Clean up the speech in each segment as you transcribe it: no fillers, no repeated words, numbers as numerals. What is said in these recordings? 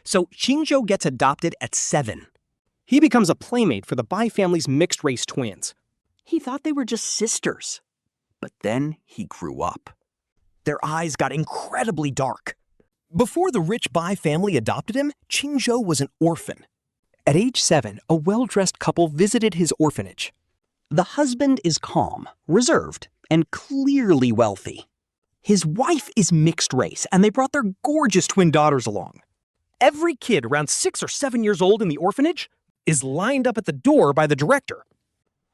So Qingzhou gets adopted at 7. He becomes a playmate for the Bai family's mixed-race twins. He thought they were just sisters. But then he grew up. Their eyes got incredibly dark. Before the rich Bai family adopted him, Qingzhou was an orphan. At age 7, a well-dressed couple visited his orphanage. The husband is calm, reserved, and clearly wealthy. His wife is mixed race, and they brought their gorgeous twin daughters along. Every kid around 6 or 7 years old in the orphanage is lined up at the door by the director.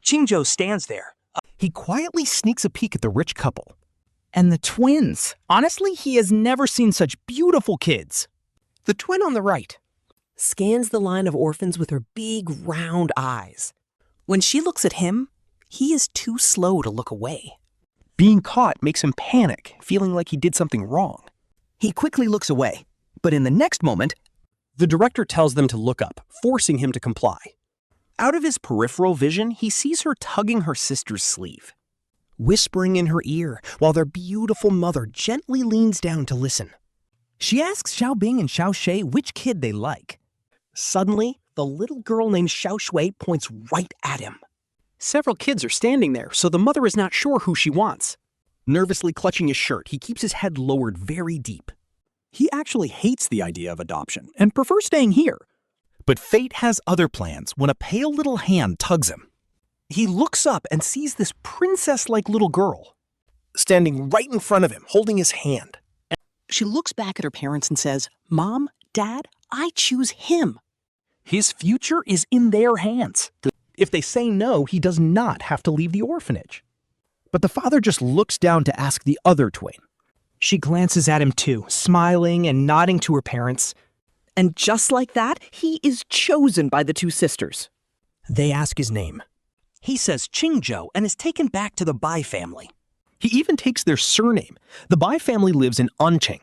Qingzhou stands there. He quietly sneaks a peek at the rich couple. And the twins. Honestly, he has never seen such beautiful kids. The twin on the right scans the line of orphans with her big, round eyes. When she looks at him, he is too slow to look away. Being caught makes him panic, feeling like he did something wrong. He quickly looks away, but in the next moment, the director tells them to look up, forcing him to comply. Out of his peripheral vision, he sees her tugging her sister's sleeve, whispering in her ear while their beautiful mother gently leans down to listen. She asks Xiaobing and Xiaoshui which kid they like. Suddenly, the little girl named Xiaoshui points right at him. Several kids are standing there, so the mother is not sure who she wants. Nervously clutching his shirt, he keeps his head lowered very deep. He actually hates the idea of adoption and prefers staying here. But fate has other plans when a pale little hand tugs him. He looks up and sees this princess-like little girl standing right in front of him, holding his hand. She looks back at her parents and says, "Mom, Dad, I choose him." His future is in their hands. If they say no, he does not have to leave the orphanage. But the father just looks down to ask the other twin. She glances at him too, smiling and nodding to her parents. And just like that, he is chosen by the two sisters. They ask his name. He says Qingzhou and is taken back to the Bai family. He even takes their surname. The Bai family lives in Ancheng.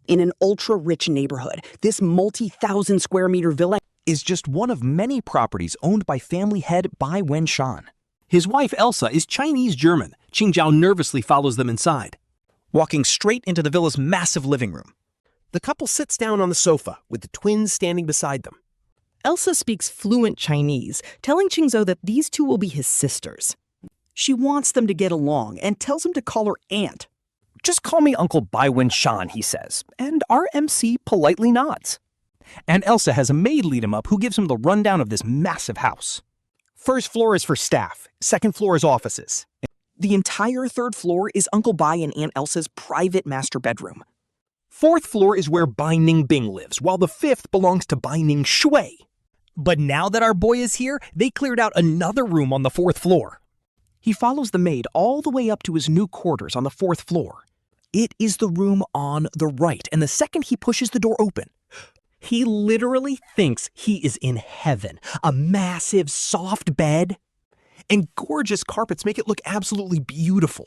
In an ultra-rich neighborhood, this multi-thousand square meter villa is just one of many properties owned by family head Bai Wenshan. His wife Elsa is Chinese-German. Qingzhou nervously follows them inside, walking straight into the villa's massive living room. The couple sits down on the sofa, with the twins standing beside them. Elsa speaks fluent Chinese, telling Qingzhou that these two will be his sisters. She wants them to get along and tells him to call her aunt. "Just call me Uncle Bai Wenshan," he says, and our MC politely nods. And Elsa has a maid lead him up who gives him the rundown of this massive house. First floor is for staff, second floor is offices. The entire third floor is Uncle Bai and Aunt Elsa's private master bedroom. Fourth floor is where Bai Ningbing lives, while the fifth belongs to Bai Ningxue. But now that our boy is here, they cleared out another room on the fourth floor. He follows the maid all the way up to his new quarters on the fourth floor. It is the room on the right, and the second he pushes the door open, he literally thinks he is in heaven. A massive, soft bed and gorgeous carpets make it look absolutely beautiful.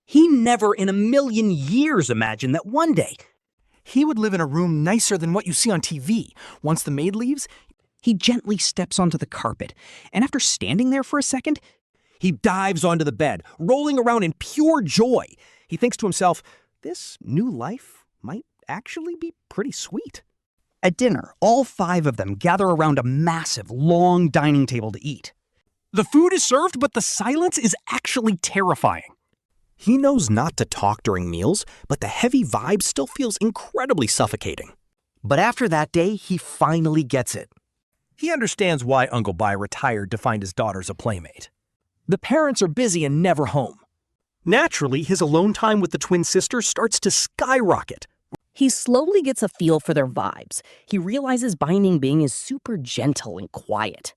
He never in a million years imagined that one day he would live in a room nicer than what you see on TV. Once the maid leaves, he gently steps onto the carpet, and after standing there for a second, he dives onto the bed, rolling around in pure joy. He thinks to himself, this new life might actually be pretty sweet. At dinner, all 5 of them gather around a massive, long dining table to eat. The food is served, but the silence is actually terrifying. He knows not to talk during meals, but the heavy vibe still feels incredibly suffocating. But after that day, he finally gets it. He understands why Uncle Bai retired to find his daughters a playmate. The parents are busy and never home. Naturally, his alone time with the twin sisters starts to skyrocket. He slowly gets a feel for their vibes. He realizes Bai Ningbing is super gentle and quiet,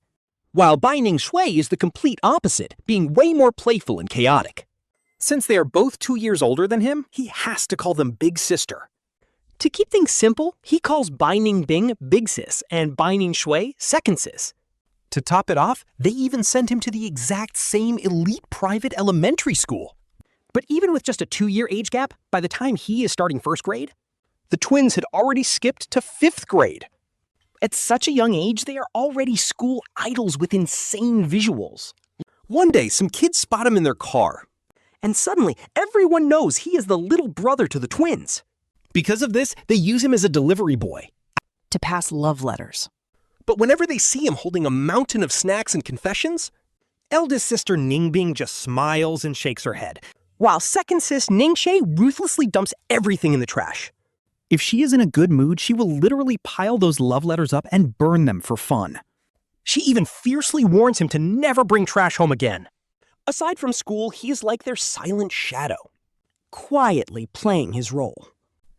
while Bai Ningxue is the complete opposite, being way more playful and chaotic. Since they are both 2 years older than him, he has to call them Big Sister. To keep things simple, he calls Bai Ningbing Big Sis and Bai Ningxue Second Sis. To top it off, they even sent him to the exact same elite private elementary school. But even with just a 2-year age gap, by the time he is starting first grade, the twins had already skipped to 5th grade. At such a young age, they are already school idols with insane visuals. One day, some kids spot him in their car, and suddenly, everyone knows he is the little brother to the twins. Because of this, they use him as a delivery boy. to pass love letters. But whenever they see him holding a mountain of snacks and confessions, eldest sister Ningbing just smiles and shakes her head, while second sis Ningxue ruthlessly dumps everything in the trash. If she is in a good mood, she will literally pile those love letters up and burn them for fun. She even fiercely warns him to never bring trash home again. Aside from school, he is like their silent shadow, quietly playing his role.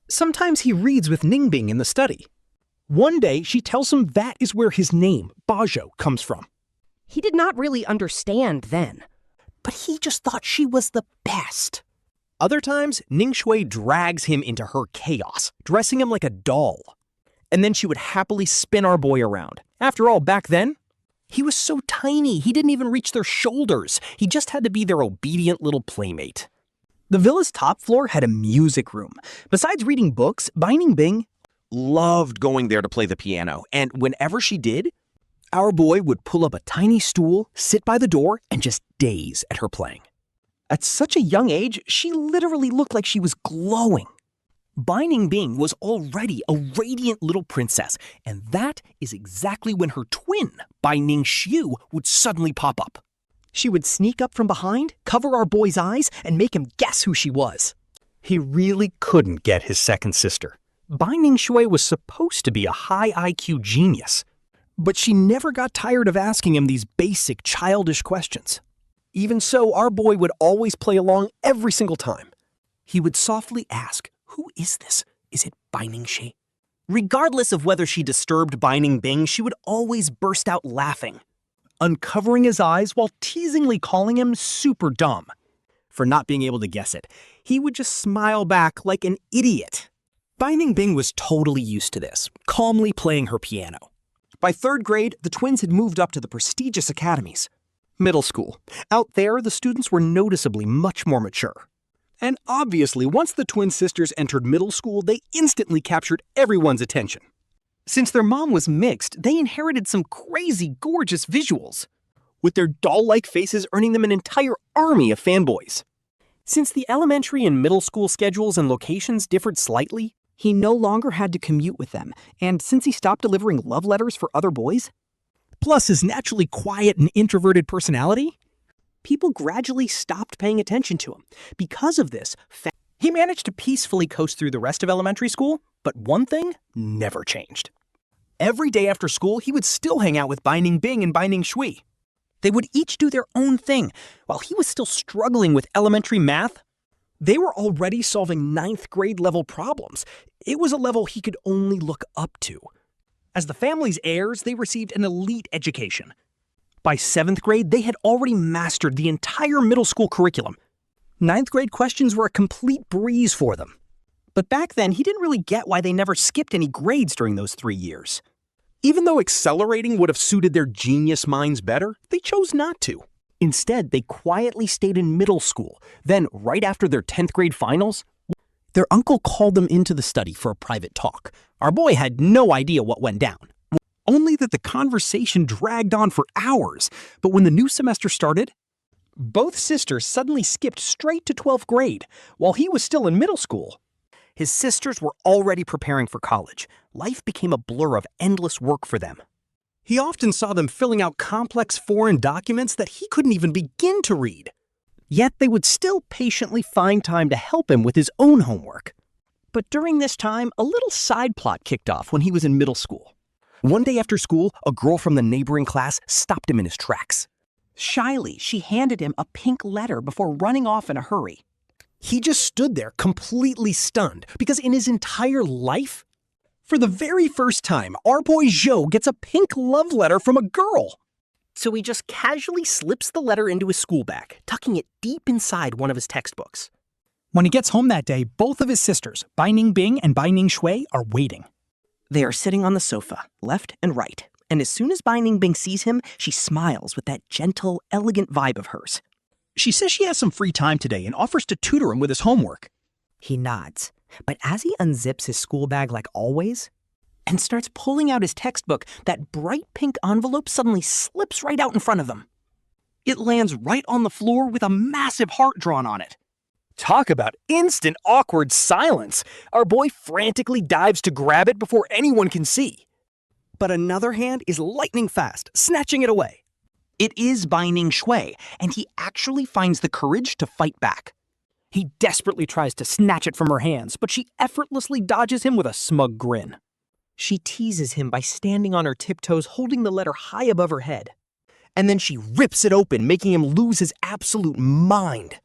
Sometimes he reads with Ningbing in the study. One day, she tells him that is where his name, Ah Zhou, comes from. He did not really understand then. But he just thought she was the best. Other times, Ningxue drags him into her chaos, dressing him like a doll. And then she would happily spin our boy around. After all, back then, he was so tiny, he didn't even reach their shoulders. He just had to be their obedient little playmate. The villa's top floor had a music room. Besides reading books, Bai Ningbing loved going there to play the piano, and whenever she did, our boy would pull up a tiny stool, sit by the door, and just gaze at her playing. At such a young age, she literally looked like she was glowing. Bai Ningbing was already a radiant little princess, and that is exactly when her twin, Bai Ningxue, would suddenly pop up. She would sneak up from behind, cover our boy's eyes, and make him guess who she was. He really couldn't get his second sister. Bai Ningxue was supposed to be a high IQ genius, but she never got tired of asking him these basic childish questions. Even so, our boy would always play along every single time. He would softly ask, "Who is this? Is it Bai Ningxue?" Regardless of whether she disturbed Bai Ningbing, she would always burst out laughing, uncovering his eyes while teasingly calling him super dumb. For not being able to guess it, he would just smile back like an idiot. Bai Ningbing was totally used to this, calmly playing her piano. By third grade, the twins had moved up to the prestigious academies. Middle school. Out there, the students were noticeably much more mature. And obviously, once the twin sisters entered middle school, they instantly captured everyone's attention. Since their mom was mixed, they inherited some crazy, gorgeous visuals, with their doll-like faces earning them an entire army of fanboys. Since the elementary and middle school schedules and locations differed slightly, he no longer had to commute with them, and since he stopped delivering love letters for other boys, plus his naturally quiet and introverted personality, people gradually stopped paying attention to him. Because of this, he managed to peacefully coast through the rest of elementary school, but one thing never changed. Every day after school, he would still hang out with Bai Ningbing and Bai Ningxue. They would each do their own thing. While he was still struggling with elementary math, they were already solving 9th grade level problems. It was a level he could only look up to. As the family's heirs, they received an elite education. By 7th grade, they had already mastered the entire middle school curriculum. 9th grade questions were a complete breeze for them. But back then, he didn't really get why they never skipped any grades during those 3 years. Even though accelerating would have suited their genius minds better, they chose not to. Instead, they quietly stayed in middle school. Then, right after their 10th grade finals, their uncle called them into the study for a private talk. Our boy had no idea what went down, only that the conversation dragged on for hours. But when the new semester started, both sisters suddenly skipped straight to 12th grade, while he was still in middle school. His sisters were already preparing for college. Life became a blur of endless work for them. He often saw them filling out complex foreign documents that he couldn't even begin to read. Yet they would still patiently find time to help him with his own homework. But during this time, a little side plot kicked off when he was in middle school. One day after school, a girl from the neighboring class stopped him in his tracks. Shyly, she handed him a pink letter before running off in a hurry. He just stood there completely stunned, because in his entire life, for the very first time, our boy Zhou gets a pink love letter from a girl. So he just casually slips the letter into his school bag, tucking it deep inside one of his textbooks. When he gets home that day, both of his sisters, Bai Ningbing and Bai Ningxue, are waiting. They are sitting on the sofa, left and right, and as soon as Bai Ningbing sees him, she smiles with that gentle, elegant vibe of hers. She says she has some free time today and offers to tutor him with his homework. He nods, but as he unzips his school bag like always, and starts pulling out his textbook, that bright pink envelope suddenly slips right out in front of him. It lands right on the floor with a massive heart drawn on it. Talk about instant awkward silence. Our boy frantically dives to grab it before anyone can see. But another hand is lightning fast, snatching it away. It is Bai Ningxue, and he actually finds the courage to fight back. He desperately tries to snatch it from her hands, but she effortlessly dodges him with a smug grin. She teases him by standing on her tiptoes, holding the letter high above her head. And then she rips it open, making him lose his absolute mind.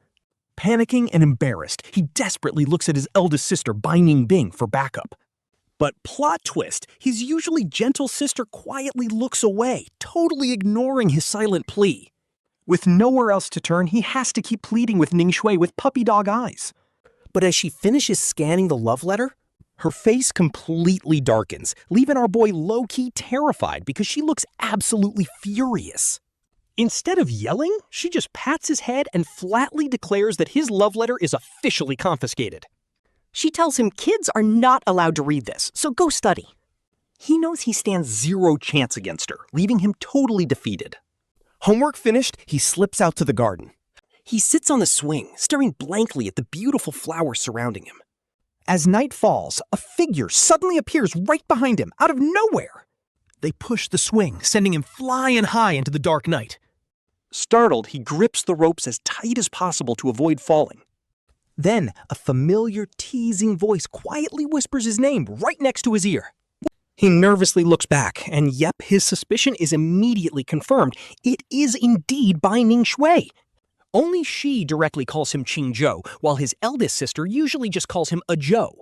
Panicking and embarrassed, he desperately looks at his eldest sister, Bai Ningbing, for backup. But plot twist, his usually gentle sister quietly looks away, totally ignoring his silent plea. With nowhere else to turn, he has to keep pleading with Ningxue with puppy dog eyes. But as she finishes scanning the love letter, her face completely darkens, leaving our boy low-key terrified because she looks absolutely furious. Instead of yelling, she just pats his head and flatly declares that his love letter is officially confiscated. She tells him kids are not allowed to read this, so go study. He knows he stands zero chance against her, leaving him totally defeated. Homework finished, he slips out to the garden. He sits on the swing, staring blankly at the beautiful flowers surrounding him. As night falls, a figure suddenly appears right behind him, out of nowhere. They push the swing, sending him flying high into the dark night. Startled, he grips the ropes as tight as possible to avoid falling. Then, a familiar, teasing voice quietly whispers his name right next to his ear. He nervously looks back, and yep, his suspicion is immediately confirmed. It is indeed Bai Ningxue. Only she directly calls him Qingzhou, while his eldest sister usually just calls him Ah Zhou.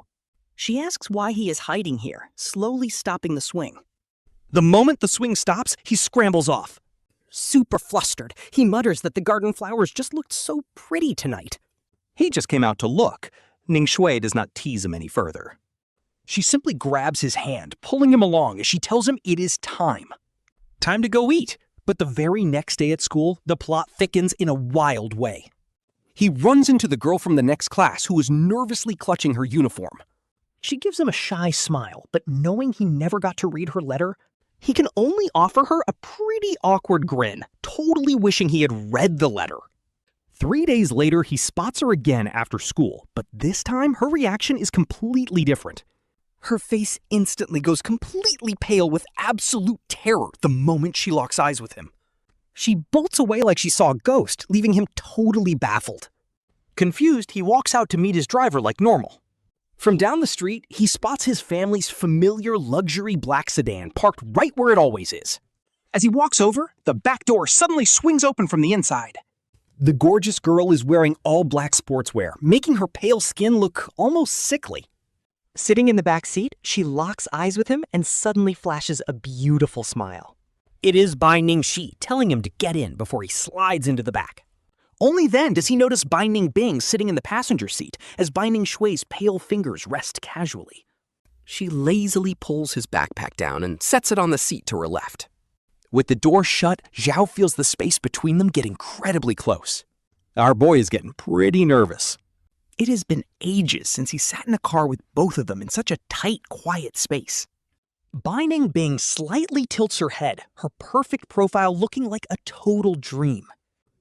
She asks why he is hiding here, slowly stopping the swing. The moment the swing stops, he scrambles off. Super flustered, he mutters that the garden flowers just looked so pretty tonight. He just came out to look. Ningxue does not tease him any further. She simply grabs his hand, pulling him along as she tells him it is time. Time to go eat. But the very next day at school, the plot thickens in a wild way. He runs into the girl from the next class who is nervously clutching her uniform. She gives him a shy smile, but knowing he never got to read her letter, he can only offer her a pretty awkward grin, totally wishing he had read the letter. 3 days later, he spots her again after school, but this time her reaction is completely different. Her face instantly goes completely pale with absolute terror the moment she locks eyes with him. She bolts away like she saw a ghost, leaving him totally baffled. Confused, he walks out to meet his driver like normal. From down the street, he spots his family's familiar luxury black sedan parked right where it always is. As he walks over, the back door suddenly swings open from the inside. The gorgeous girl is wearing all black sportswear, making her pale skin look almost sickly. Sitting in the back seat, she locks eyes with him and suddenly flashes a beautiful smile. It is Bai Ningxue telling him to get in before he slides into the back. Only then does he notice Bai Ningbing sitting in the passenger seat as Bai Ningxue's pale fingers rest casually. She lazily pulls his backpack down and sets it on the seat to her left. With the door shut, Zhao feels the space between them get incredibly close. Our boy is getting pretty nervous. It has been ages since he sat in a car with both of them in such a tight, quiet space. Bai Ningbing slightly tilts her head, her perfect profile looking like a total dream.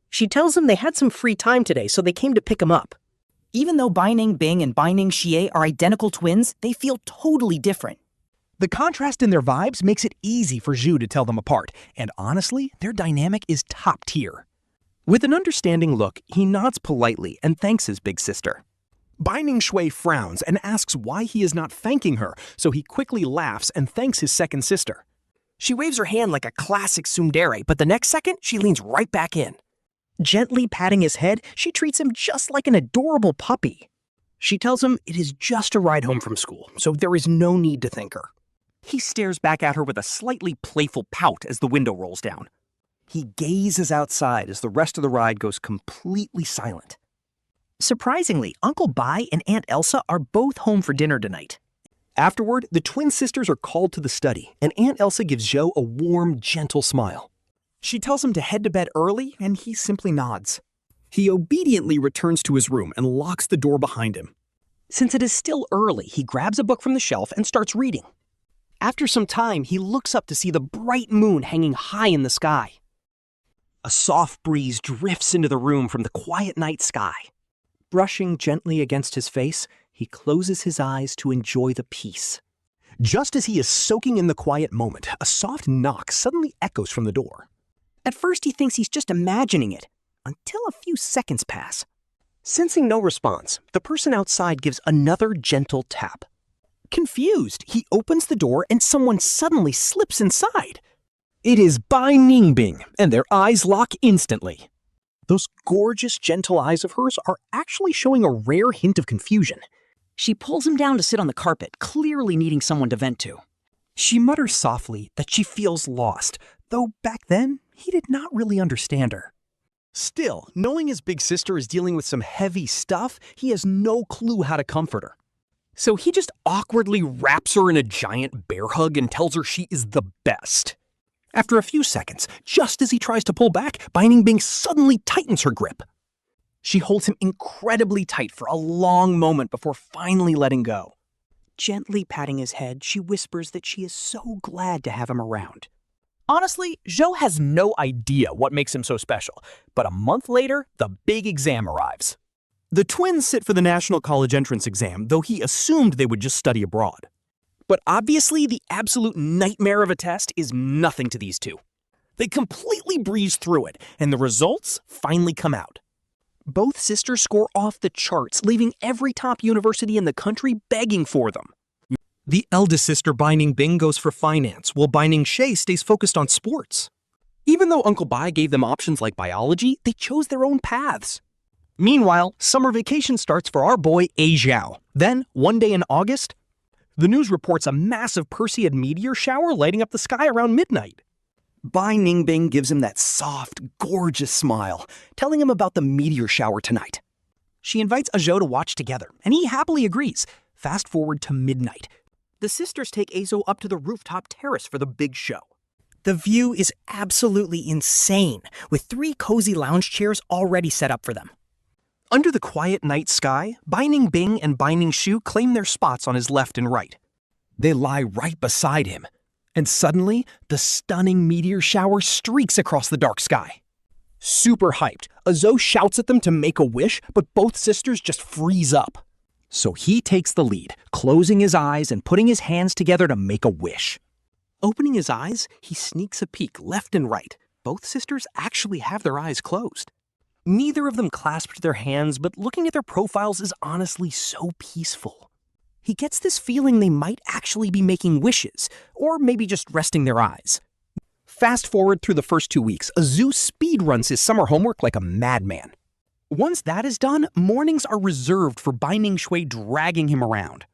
She tells him they had some free time today, so they came to pick him up. Even though Bai Ningbing and Bai Ningxue are identical twins, they feel totally different. The contrast in their vibes makes it easy for Zhou to tell them apart, and honestly, their dynamic is top tier. With an understanding look, he nods politely and thanks his big sister. Bai Ningxue frowns and asks why he is not thanking her, so he quickly laughs and thanks his second sister. She waves her hand like a classic tsundere, but the next second, she leans right back in. Gently patting his head, she treats him just like an adorable puppy. She tells him it is just a ride home from school, so there is no need to thank her. He stares back at her with a slightly playful pout as the window rolls down. He gazes outside as the rest of the ride goes completely silent. Surprisingly, Uncle Bai and Aunt Elsa are both home for dinner tonight. Afterward, the twin sisters are called to the study, and Aunt Elsa gives Zhou a warm, gentle smile. She tells him to head to bed early, and he simply nods. He obediently returns to his room and locks the door behind him. Since it is still early, he grabs a book from the shelf and starts reading. After some time, he looks up to see the bright moon hanging high in the sky. A soft breeze drifts into the room from the quiet night sky. Brushing gently against his face, he closes his eyes to enjoy the peace. Just as he is soaking in the quiet moment, a soft knock suddenly echoes from the door. At first he thinks he's just imagining it, until a few seconds pass. Sensing no response, the person outside gives another gentle tap. Confused, he opens the door and someone suddenly slips inside. It is Bai Ningbing, and their eyes lock instantly. Those gorgeous, gentle eyes of hers are actually showing a rare hint of confusion. She pulls him down to sit on the carpet, clearly needing someone to vent to. She mutters softly that she feels lost, though back then, he did not really understand her. Still, knowing his big sister is dealing with some heavy stuff, he has no clue how to comfort her. So he just awkwardly wraps her in a giant bear hug and tells her she is the best. After a few seconds, just as he tries to pull back, Bai Ningbing suddenly tightens her grip. She holds him incredibly tight for a long moment before finally letting go. Gently patting his head, she whispers that she is so glad to have him around. Honestly, Zhou has no idea what makes him so special, but a month later, the big exam arrives. The twins sit for the National College Entrance exam, though he assumed they would just study abroad. But obviously, the absolute nightmare of a test is nothing to these two. They completely breeze through it, and the results finally come out. Both sisters score off the charts, leaving every top university in the country begging for them. The eldest sister, Bai Ningbing, goes for finance, while Bai Ningxue stays focused on sports. Even though Uncle Bai gave them options like biology, they chose their own paths. Meanwhile, summer vacation starts for our boy Ah Zhou. Then, one day in August, the news reports a massive Perseid meteor shower lighting up the sky around midnight. Bai Ningbing gives him that soft, gorgeous smile, telling him about the meteor shower tonight. She invites Ah Zhou to watch together, and he happily agrees. Fast forward to midnight. The sisters take Ah Zhou up to the rooftop terrace for the big show. The view is absolutely insane, with 3 cozy lounge chairs already set up for them. Under the quiet night sky, Bai Ningbing and Bai Ningxue claim their spots on his left and right. They lie right beside him, and suddenly, the stunning meteor shower streaks across the dark sky. Super hyped, Ah Zhou shouts at them to make a wish, but both sisters just freeze up. So he takes the lead, closing his eyes and putting his hands together to make a wish. Opening his eyes, he sneaks a peek left and right. Both sisters actually have their eyes closed. Neither of them clasped their hands, but looking at their profiles is honestly so peaceful. He gets this feeling they might actually be making wishes, or maybe just resting their eyes. Fast forward through the first 2 weeks, Ah Zhou speedruns his summer homework like a madman. Once that is done, mornings are reserved for Bai Ningxue dragging him around.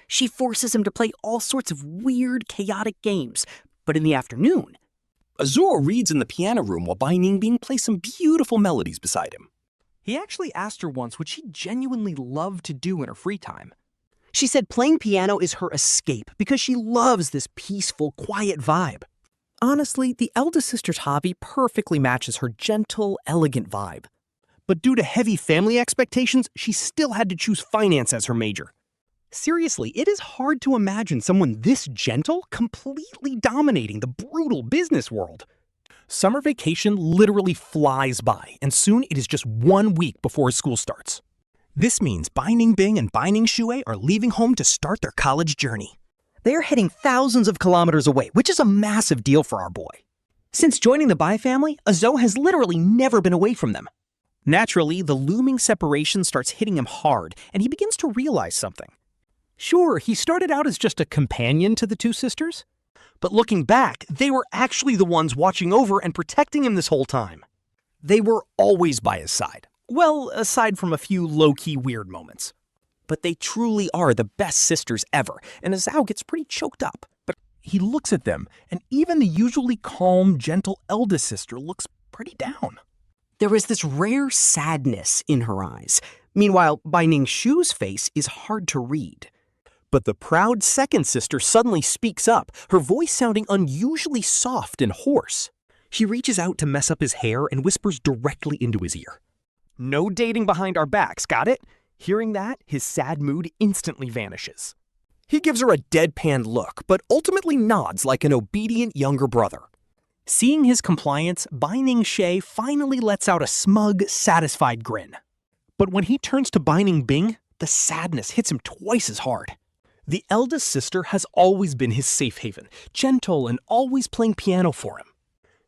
She forces him to play all sorts of weird, chaotic games, but in the afternoon, Ah Zhou reads in the piano room while Bai Ningbing plays some beautiful melodies beside him. He actually asked her once what she genuinely loved to do in her free time. She said playing piano is her escape because she loves this peaceful, quiet vibe. Honestly, the eldest sister's hobby perfectly matches her gentle, elegant vibe. But due to heavy family expectations, she still had to choose finance as her major. Seriously, it is hard to imagine someone this gentle completely dominating the brutal business world. Summer vacation literally flies by, and soon it is just 1 week before school starts. This means Bai Ningbing and Bai Ningxue are leaving home to start their college journey. They are heading thousands of kilometers away, which is a massive deal for our boy. Since joining the Bai family, Ah Zhou has literally never been away from them. Naturally, the looming separation starts hitting him hard, and he begins to realize something. Sure, he started out as just a companion to the two sisters, but looking back, they were actually the ones watching over and protecting him this whole time. They were always by his side. Well, aside from a few low-key weird moments. But they truly are the best sisters ever, and Ah Zhou gets pretty choked up. But he looks at them, and even the usually calm, gentle eldest sister looks pretty down. There is this rare sadness in her eyes. Meanwhile, Bai Ningxue's face is hard to read. But the proud second sister suddenly speaks up, her voice sounding unusually soft and hoarse. She reaches out to mess up his hair and whispers directly into his ear. No dating behind our backs, got it? Hearing that, his sad mood instantly vanishes. He gives her a deadpan look, but ultimately nods like an obedient younger brother. Seeing his compliance, Bai Ningxue finally lets out a smug, satisfied grin. But when he turns to Bai Ningbing, the sadness hits him twice as hard. The eldest sister has always been his safe haven, gentle and always playing piano for him.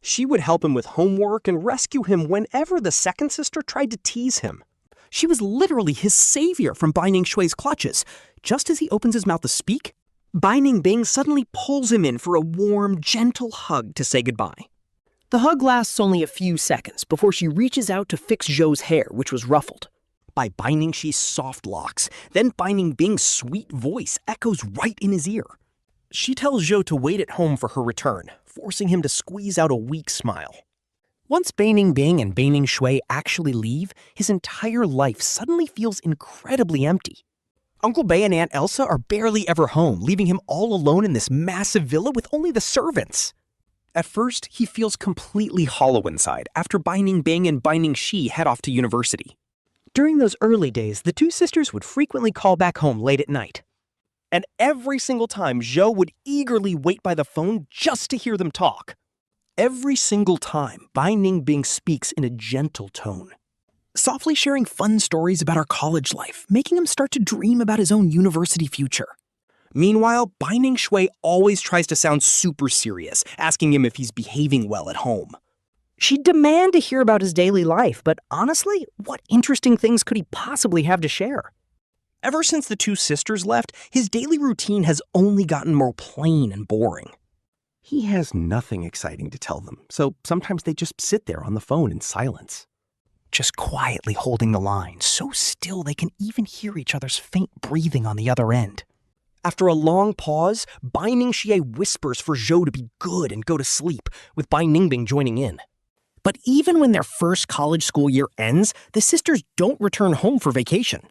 She would help him with homework and rescue him whenever the second sister tried to tease him. She was literally his savior from Bai Ningxue's clutches. Just as he opens his mouth to speak, Bai Ningbing suddenly pulls him in for a warm, gentle hug to say goodbye. The hug lasts only a few seconds before she reaches out to fix Zhou's hair, which was ruffled. By Bai Ningxue's soft locks, then Bai Ningbing's sweet voice echoes right in his ear. She tells Zhou to wait at home for her return, forcing him to squeeze out a weak smile. Once Bai Ningbing and Bai Ningxue actually leave, his entire life suddenly feels incredibly empty. Uncle Bai and Aunt Elsa are barely ever home, leaving him all alone in this massive villa with only the servants. At first, he feels completely hollow inside after Bai Ningbing and Bai Ningxue head off to university. During those early days, the two sisters would frequently call back home late at night. And every single time, Zhou would eagerly wait by the phone just to hear them talk. Every single time, Bai Ningbing speaks in a gentle tone, softly sharing fun stories about our college life, making him start to dream about his own university future. Meanwhile, Bai Ningxue always tries to sound super serious, asking him if he's behaving well at home. She'd demand to hear about his daily life, but honestly, what interesting things could he possibly have to share? Ever since the two sisters left, his daily routine has only gotten more plain and boring. He has nothing exciting to tell them, so sometimes they just sit there on the phone in silence, just quietly holding the line, so still they can even hear each other's faint breathing on the other end. After a long pause, Bai Ningxue whispers for Zhou to be good and go to sleep, with Bai Ningbing joining in. But even when their first college school year ends, the sisters don't return home for vacation.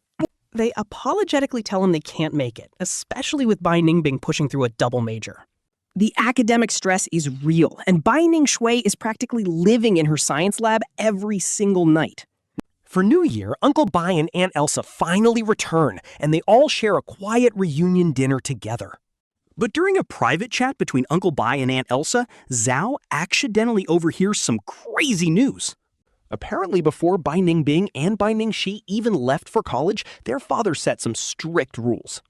They apologetically tell him they can't make it, especially with Bai Ningbing pushing through a double major. The academic stress is real, and Bai Ningxue is practically living in her science lab every single night. For New Year, Uncle Bai and Aunt Elsa finally return, and they all share a quiet reunion dinner together. But during a private chat between Uncle Bai and Aunt Elsa, Zhao accidentally overhears some crazy news. Apparently, before Bai Ningbing and Bai Ningxue even left for college, their father set some strict rules.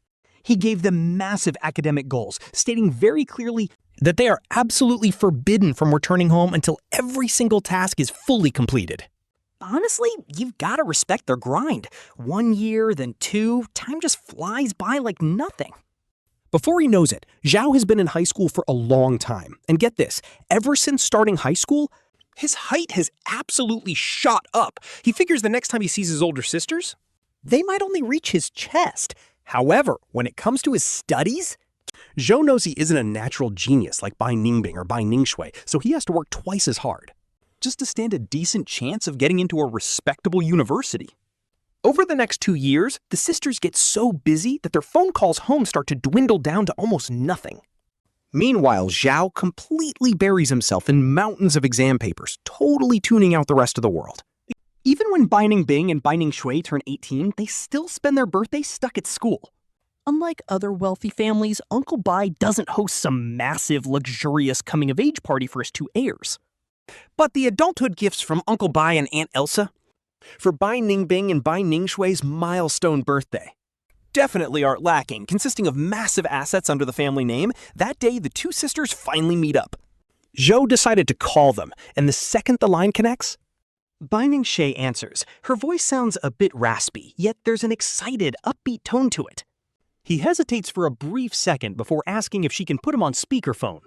He gave them massive academic goals, stating very clearly that they are absolutely forbidden from returning home until every single task is fully completed. Honestly, you've got to respect their grind. 1 year, then 2, time just flies by like nothing. Before he knows it, Zhao has been in high school for a long time. And get this, ever since starting high school, his height has absolutely shot up. He figures the next time he sees his older sisters, they might only reach his chest. However, when it comes to his studies, Zhou knows he isn't a natural genius like Bai Ningbing or Bai Ningxue, so he has to work twice as hard, just to stand a decent chance of getting into a respectable university. Over the next 2 years, the sisters get so busy that their phone calls home start to dwindle down to almost nothing. Meanwhile, Zhao completely buries himself in mountains of exam papers, totally tuning out the rest of the world. Even when Bai Ningbing and Bai Ningxue turn 18, they still spend their birthdays stuck at school. Unlike other wealthy families, Uncle Bai doesn't host some massive, luxurious coming-of-age party for his 2 heirs. But the adulthood gifts from Uncle Bai and Aunt Elsa for Bai Ningbing and Bai Ningxue's milestone birthday definitely aren't lacking. Consisting of massive assets under the family name, that day the two sisters finally meet up. Zhou decided to call them, and the second the line connects, Bai Ningxue answers. Her voice sounds a bit raspy, yet there's an excited, upbeat tone to it. He hesitates for a brief second before asking if she can put him on speakerphone.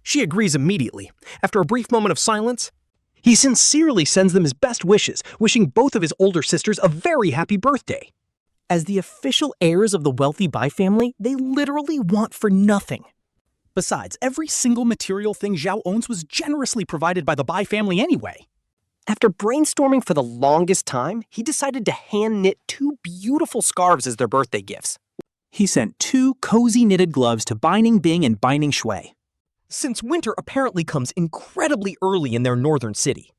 She agrees immediately. After a brief moment of silence, he sincerely sends them his best wishes, wishing both of his older sisters a very happy birthday. As the official heirs of the wealthy Bai family, they literally want for nothing. Besides, every single material thing Zhao owns was generously provided by the Bai family anyway. After brainstorming for the longest time, he decided to hand-knit 2 beautiful scarves as their birthday gifts. He sent 2 cozy knitted gloves to Bai Ningbing and Bai Ningxue, since winter apparently comes incredibly early in their northern city.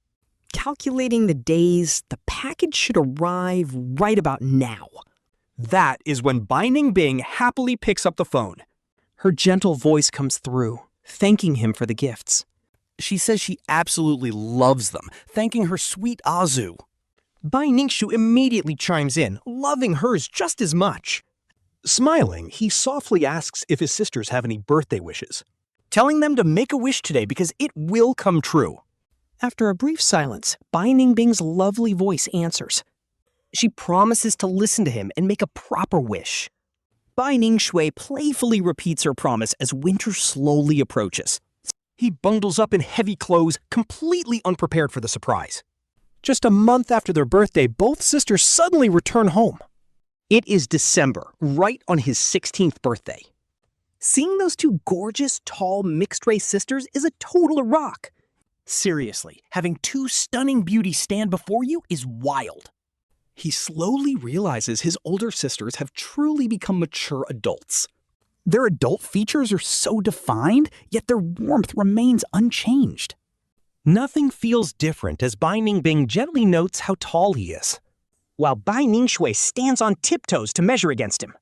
Calculating the days, the package should arrive right about now. That is when Bai Ningbing happily picks up the phone. Her gentle voice comes through, thanking him for the gifts. She says she absolutely loves them, thanking her sweet Ah Zhou. Bai Ningxue immediately chimes in, loving hers just as much. Smiling, he softly asks if his sisters have any birthday wishes, telling them to make a wish today because it will come true. After a brief silence, Bai Ningbing's lovely voice answers. She promises to listen to him and make a proper wish. Bai Ningxue playfully repeats her promise as winter slowly approaches. He bundles up in heavy clothes, completely unprepared for the surprise. Just a month after their birthday, both sisters suddenly return home. It is December, right on his 16th birthday. Seeing those two gorgeous, tall, mixed-race sisters is a total rock. Seriously, having two stunning beauties stand before you is wild. He slowly realizes his older sisters have truly become mature adults. Their adult features are so defined, yet their warmth remains unchanged. Nothing feels different as Bai Ningbing gently notes how tall he is, while Bai Ningxue stands on tiptoes to measure against him.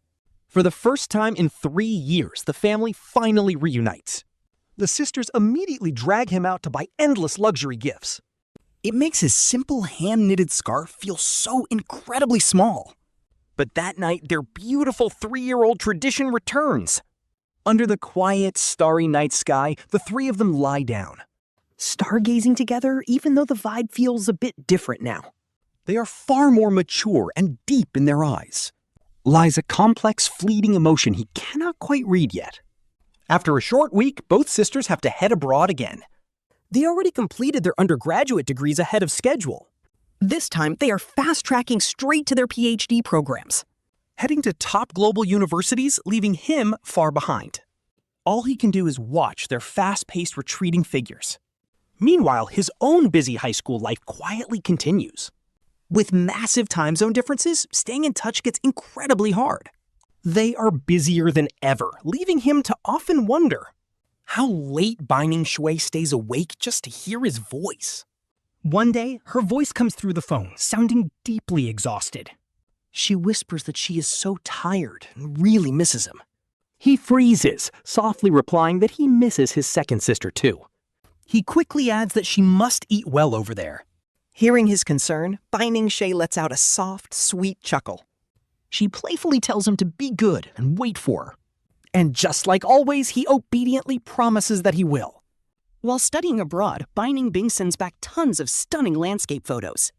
For the first time in 3 years, the family finally reunites. The sisters immediately drag him out to buy endless luxury gifts. It makes his simple hand-knitted scarf feel so incredibly small. But that night, their beautiful 3-year-old tradition returns. Under the quiet, starry night sky, the three of them lie down. Stargazing together, even though the vibe feels a bit different now. They are far more mature and deep in their eyes. Lies a complex, fleeting emotion he cannot quite read yet. After a short week, both sisters have to head abroad again. They already completed their undergraduate degrees ahead of schedule. This time, they are fast-tracking straight to their PhD programs. Heading to top global universities, leaving him far behind. All he can do is watch their fast-paced retreating figures. Meanwhile, his own busy high school life quietly continues. With massive time zone differences, staying in touch gets incredibly hard. They are busier than ever, leaving him to often wonder how late Bai Ningxue stays awake just to hear his voice. One day, her voice comes through the phone, sounding deeply exhausted. She whispers that she is so tired and really misses him. He freezes, softly replying that he misses his second sister too. He quickly adds that she must eat well over there. Hearing his concern, Bai Ningxue lets out a soft, sweet chuckle. She playfully tells him to be good and wait for her. And just like always, he obediently promises that he will. While studying abroad, Bai Ningbing sends back tons of stunning landscape photos.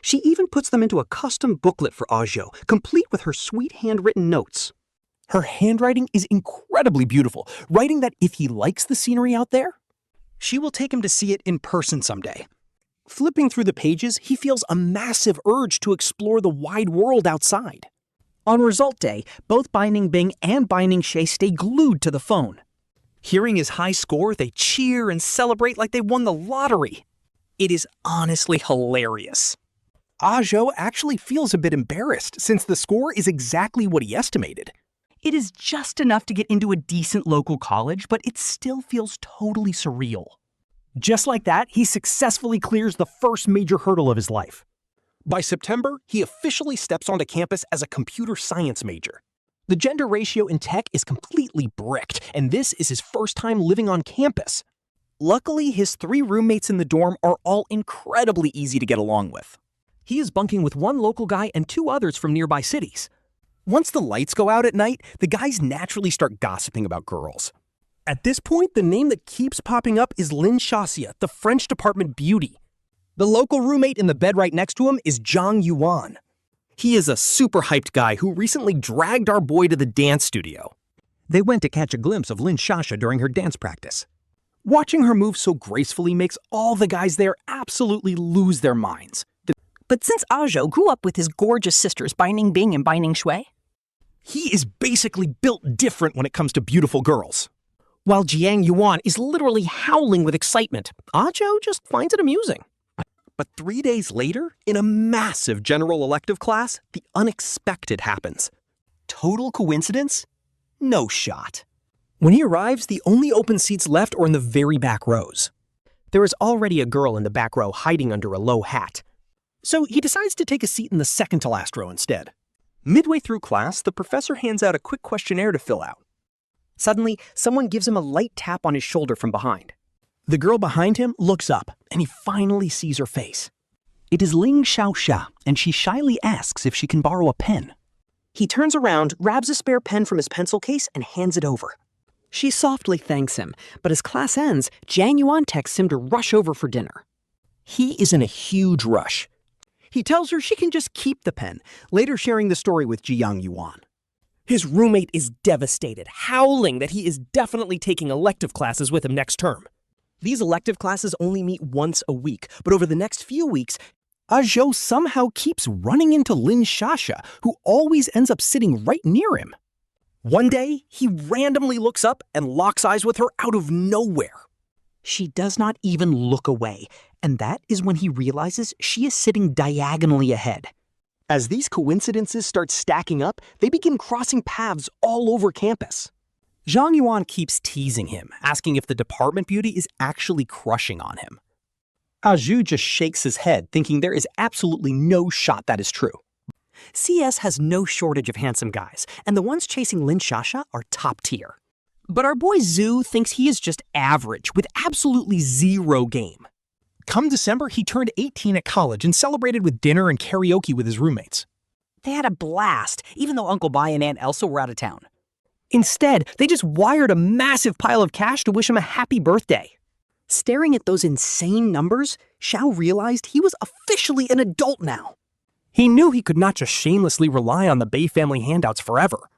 She even puts them into a custom booklet for Ah Zhou, complete with her sweet handwritten notes. Her handwriting is incredibly beautiful, writing that if he likes the scenery out there, she will take him to see it in person someday. Flipping through the pages, he feels a massive urge to explore the wide world outside. On result day, both Bai Ningbing and Bai Ningxue stay glued to the phone. Hearing his high score, they cheer and celebrate like they won the lottery. It is honestly hilarious. Ah Zhou actually feels a bit embarrassed since the score is exactly what he estimated. It is just enough to get into a decent local college, but it still feels totally surreal. Just like that, he successfully clears the first major hurdle of his life. By September, he officially steps onto campus as a computer science major. The gender ratio in tech is completely bricked, and this is his first time living on campus. Luckily, his 3 roommates in the dorm are all incredibly easy to get along with. He is bunking with 1 local guy and 2 others from nearby cities. Once the lights go out at night, the guys naturally start gossiping about girls. At this point, the name that keeps popping up is Lin Shaxia, the French department beauty. The local roommate in the bed right next to him is Zhang Yuan. He is a super hyped guy who recently dragged our boy to the dance studio. They went to catch a glimpse of Lin Shaxia during her dance practice. Watching her move so gracefully makes all the guys there absolutely lose their minds. But since Ah Zhou grew up with his gorgeous sisters Bai Ningbing and Bai Ningxue, he is basically built different when it comes to beautiful girls. While Jiang Yuan is literally howling with excitement, Ah Zhou just finds it amusing. But 3 days later, in a massive general elective class, the unexpected happens. Total coincidence? No shot. When he arrives, the only open seats left are in the very back rows. There is already a girl in the back row hiding under a low hat. So he decides to take a seat in the second to last row instead. Midway through class, the professor hands out a quick questionnaire to fill out. Suddenly, someone gives him a light tap on his shoulder from behind. The girl behind him looks up, and he finally sees her face. It is Ling Xiaoxia, and she shyly asks if she can borrow a pen. He turns around, grabs a spare pen from his pencil case, and hands it over. She softly thanks him, but as class ends, Jiang Yuan texts him to rush over for dinner. He is in a huge rush. He tells her she can just keep the pen, later sharing the story with Jiang Yuan. His roommate is devastated, howling that he is definitely taking elective classes with him next term. These elective classes only meet once a week, but over the next few weeks, Ah Zhou somehow keeps running into Lin Shasha, who always ends up sitting right near him. One day, he randomly looks up and locks eyes with her out of nowhere. She does not even look away, and that is when he realizes she is sitting diagonally ahead. As these coincidences start stacking up, they begin crossing paths all over campus. Zhang Yuan keeps teasing him, asking if the department beauty is actually crushing on him. Ah Zhou just shakes his head, thinking there is absolutely no shot that is true. CS has no shortage of handsome guys, and the ones chasing Lin Shasha are top tier. But our boy Zhu thinks he is just average, with absolutely zero game. Come December, he turned 18 at college and celebrated with dinner and karaoke with his roommates. They had a blast, even though Uncle Bai and Aunt Elsa were out of town. Instead, they just wired a massive pile of cash to wish him a happy birthday. Staring at those insane numbers, Xiao realized he was officially an adult now. He knew he could not just shamelessly rely on the Bai family handouts forever.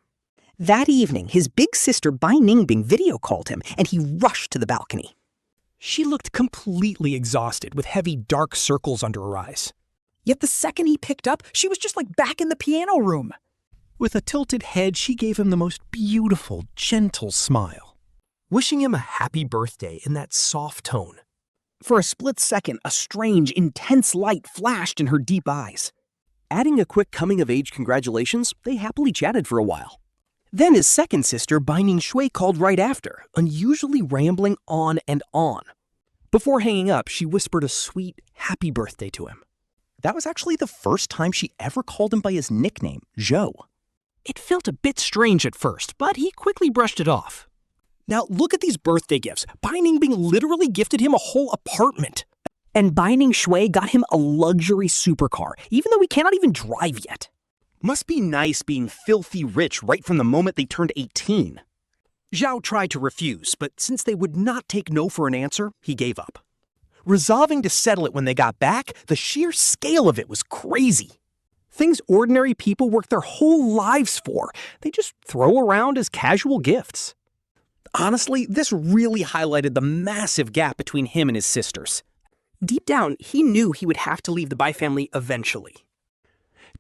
That evening, his big sister Bai Ningbing video called him, and he rushed to the balcony. She looked completely exhausted, with heavy dark circles under her eyes. Yet the second he picked up, she was just like back in the piano room. With a tilted head, she gave him the most beautiful, gentle smile, wishing him a happy birthday in that soft tone. For a split second, a strange, intense light flashed in her deep eyes. Adding a quick coming-of-age congratulations, they happily chatted for a while. Then his second sister, Bai Ningxue, called right after, unusually rambling on and on. Before hanging up, she whispered a sweet, happy birthday to him. That was actually the first time she ever called him by his nickname, Zhou. It felt a bit strange at first, but he quickly brushed it off. Now look at these birthday gifts. Bai Ningbing literally gifted him a whole apartment. And Bai Ningxue got him a luxury supercar, even though he cannot even drive yet. Must be nice being filthy rich right from the moment they turned 18. Zhao tried to refuse, but since they would not take no for an answer, he gave up. Resolving to settle it when they got back, the sheer scale of it was crazy. Things ordinary people work their whole lives for, they just throw around as casual gifts. Honestly, this really highlighted the massive gap between him and his sisters. Deep down, he knew he would have to leave the Bai family eventually.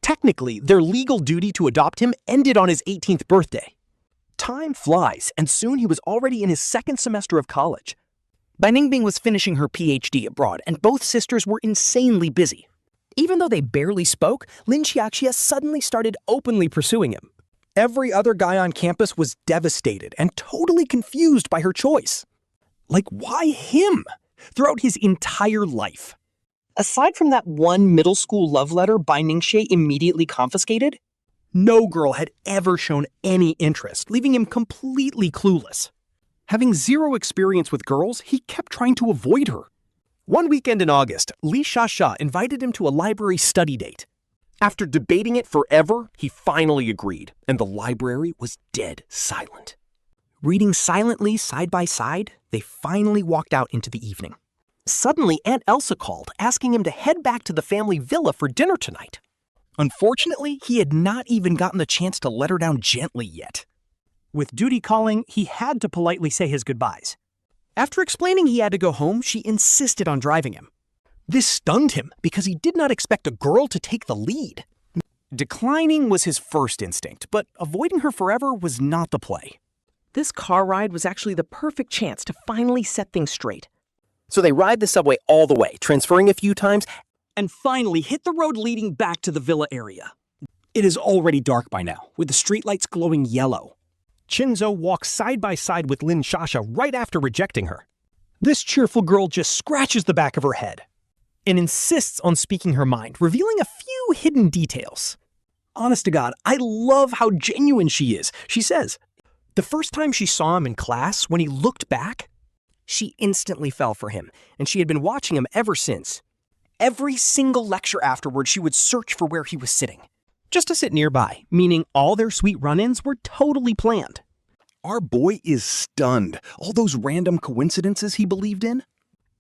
Technically, their legal duty to adopt him ended on his 18th birthday. Time flies, and soon he was already in his second semester of college. Bai Ningbing was finishing her PhD abroad, and both sisters were insanely busy. Even though they barely spoke, Lin Xiaoxia suddenly started openly pursuing him. Every other guy on campus was devastated and totally confused by her choice. Like, why him? Throughout his entire life. Aside from that one middle school love letter Bai Ningxue immediately confiscated, no girl had ever shown any interest, leaving him completely clueless. Having zero experience with girls, he kept trying to avoid her. One weekend in August, Li Shasha invited him to a library study date. After debating it forever, he finally agreed, and the library was dead silent. Reading silently side by side, they finally walked out into the evening. Suddenly, Aunt Elsa called, asking him to head back to the family villa for dinner tonight. Unfortunately, he had not even gotten the chance to let her down gently yet. With duty calling, he had to politely say his goodbyes. After explaining he had to go home, she insisted on driving him. This stunned him because he did not expect a girl to take the lead. Declining was his first instinct, but avoiding her forever was not the play. This car ride was actually the perfect chance to finally set things straight. So they ride the subway all the way, transferring a few times, and finally hit the road leading back to the villa area. It is already dark by now, with the streetlights glowing yellow. Qingzhou walks side by side with Lin Shasha right after rejecting her. This cheerful girl just scratches the back of her head and insists on speaking her mind, revealing a few hidden details. Honest to God, I love how genuine she is. She says, the first time she saw him in class, when he looked back, she instantly fell for him, and she had been watching him ever since. Every single lecture afterward, she would search for where he was sitting, just to sit nearby, meaning all their sweet run-ins were totally planned. Our boy is stunned. All those random coincidences he believed in?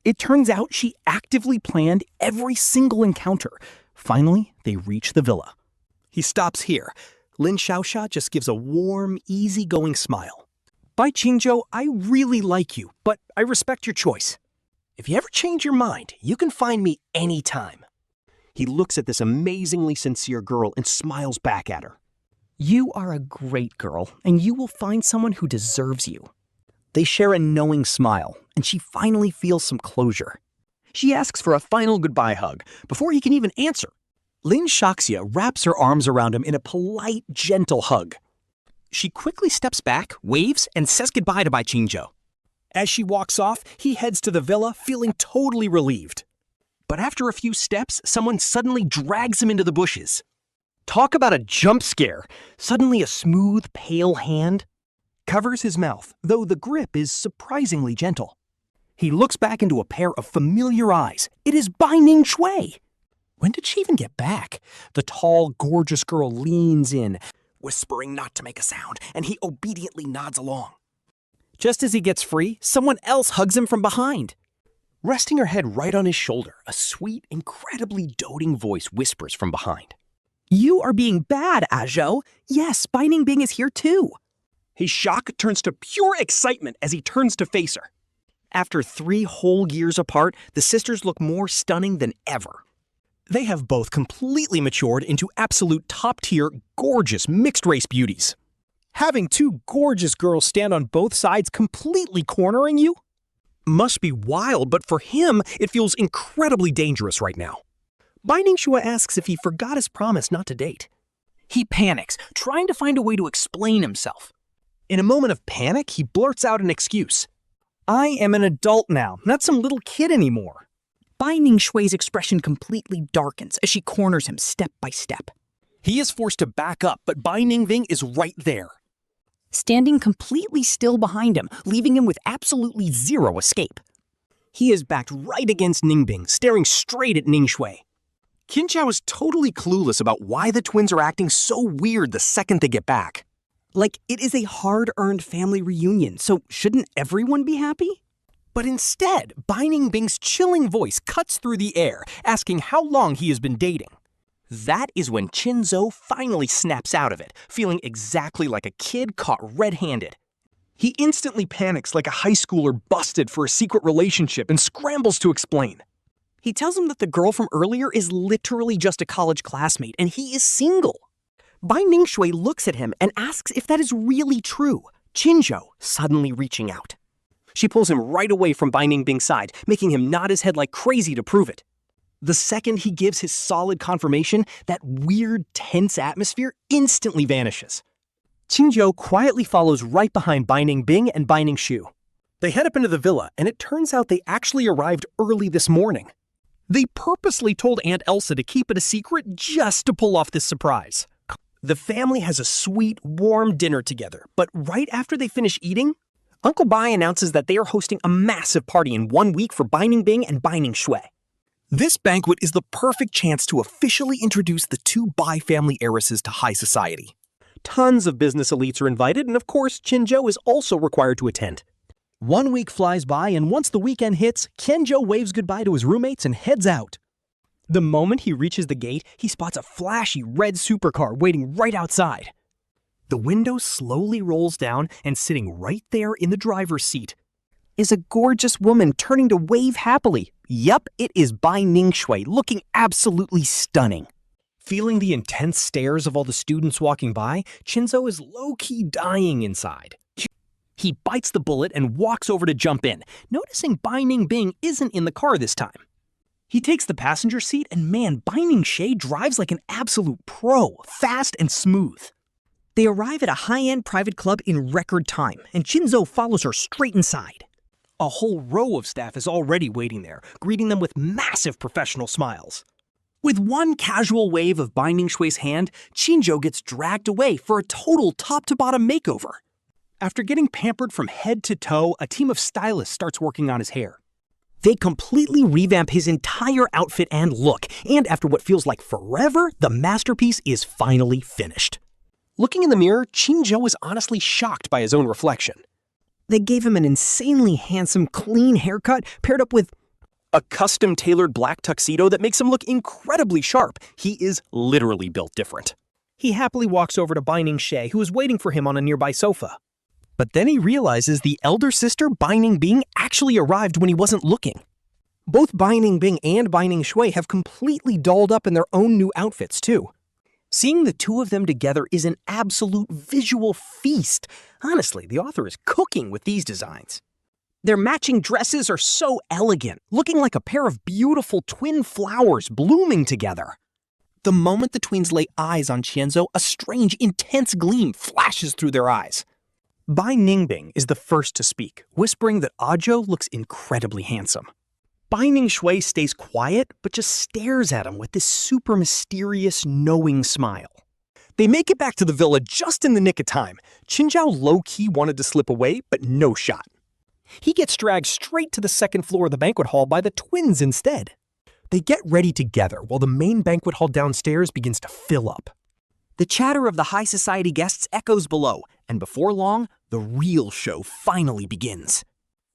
It turns out she actively planned every single encounter. Finally, they reach the villa. He stops here. Lin Xiaoxia just gives a warm, easygoing smile. Bai Qingzhou, I really like you, but I respect your choice. If you ever change your mind, you can find me anytime. He looks at this amazingly sincere girl and smiles back at her. You are a great girl, and you will find someone who deserves you. They share a knowing smile, and she finally feels some closure. She asks for a final goodbye hug before he can even answer. Lin Xiaoxia wraps her arms around him in a polite, gentle hug. She quickly steps back, waves, and says goodbye to Bai Qingzhou. As she walks off, he heads to the villa, feeling totally relieved. But after a few steps, someone suddenly drags him into the bushes. Talk about a jump scare! Suddenly a smooth, pale hand covers his mouth, though the grip is surprisingly gentle. He looks back into a pair of familiar eyes. It is Bai Ningxue! When did she even get back? The tall, gorgeous girl leans in, whispering not to make a sound, and he obediently nods along. Just as he gets free, someone else hugs him from behind. Resting her head right on his shoulder, a sweet, incredibly doting voice whispers from behind. You are being bad, Ah Zhou. Yes, Bai Ningbing is here too. His shock turns to pure excitement as he turns to face her. After 3 whole years apart, the sisters look more stunning than ever. They have both completely matured into absolute top-tier, gorgeous, mixed-race beauties. Having 2 gorgeous girls stand on both sides completely cornering you must be wild, but for him, it feels incredibly dangerous right now. Bai Ningxue asks if he forgot his promise not to date. He panics, trying to find a way to explain himself. In a moment of panic, he blurts out an excuse. I am an adult now, not some little kid anymore. Bai Ningxue's expression completely darkens as she corners him step by step. He is forced to back up, but Bai Ningbing is right there, standing completely still behind him, leaving him with absolutely zero escape. He is backed right against Ningbing, staring straight at Ningxue. Qingzhou is totally clueless about why the twins are acting so weird the second they get back. Like, it is a hard-earned family reunion, so shouldn't everyone be happy? But instead, Bai Ningbing's chilling voice cuts through the air, asking how long he has been dating. That is when Qingzhou finally snaps out of it, feeling exactly like a kid caught red-handed. He instantly panics like a high schooler busted for a secret relationship and scrambles to explain. He tells him that the girl from earlier is literally just a college classmate and he is single. Bai Ningxue looks at him and asks if that is really true, Qingzhou suddenly reaching out. She pulls him right away from Bai Ningbing's side, making him nod his head like crazy to prove it. The second he gives his solid confirmation, that weird, tense atmosphere instantly vanishes. Qingzhou quietly follows right behind Bai Ningbing and Bai Ningxue. They head up into the villa, and it turns out they actually arrived early this morning. They purposely told Aunt Elsa to keep it a secret just to pull off this surprise. The family has a sweet, warm dinner together, but right after they finish eating, Uncle Bai announces that they are hosting a massive party in 1 week for Bai Ningbing and Bai Ningxue. This banquet is the perfect chance to officially introduce the 2 Bai family heiresses to high society. Tons of business elites are invited, and of course, Qingzhou is also required to attend. 1 week flies by, and once the weekend hits, Qingzhou waves goodbye to his roommates and heads out. The moment he reaches the gate, he spots a flashy red supercar waiting right outside. The window slowly rolls down, and sitting right there in the driver's seat is a gorgeous woman turning to wave happily. Yup, it is Bai Ningxue, looking absolutely stunning. Feeling the intense stares of all the students walking by, Qingzhou is low-key dying inside. He bites the bullet and walks over to jump in, noticing Bai Ningbing isn't in the car this time. He takes the passenger seat, and man, Bai Ningxue drives like an absolute pro, fast and smooth. They arrive at a high-end private club in record time, and Qingzhou follows her straight inside. A whole row of staff is already waiting there, greeting them with massive professional smiles. With one casual wave of Bai Ningxue's hand, Qingzhou gets dragged away for a total top-to-bottom makeover. After getting pampered from head to toe, a team of stylists starts working on his hair. They completely revamp his entire outfit and look, and after what feels like forever, the masterpiece is finally finished. Looking in the mirror, Qingzhou is honestly shocked by his own reflection. They gave him an insanely handsome, clean haircut paired up with a custom-tailored black tuxedo that makes him look incredibly sharp. He is literally built different. He happily walks over to Bai Ningxue, who is waiting for him on a nearby sofa. But then he realizes the elder sister, Bai Ningbing, actually arrived when he wasn't looking. Both Bai Ningbing and Bai Ningxue have completely dolled up in their own new outfits, too. Seeing the two of them together is an absolute visual feast. Honestly, the author is cooking with these designs. Their matching dresses are so elegant, looking like a pair of beautiful twin flowers blooming together. The moment the twins lay eyes on Qingzhou, a strange, intense gleam flashes through their eyes. Bai Ningbing is the first to speak, whispering that Ah Zhou looks incredibly handsome. Bai Ningxue stays quiet, but just stares at him with this super mysterious, knowing smile. They make it back to the villa just in the nick of time. Qingzhou low-key wanted to slip away, but no shot. He gets dragged straight to the second floor of the banquet hall by the twins instead. They get ready together while the main banquet hall downstairs begins to fill up. The chatter of the high society guests echoes below, and before long, the real show finally begins.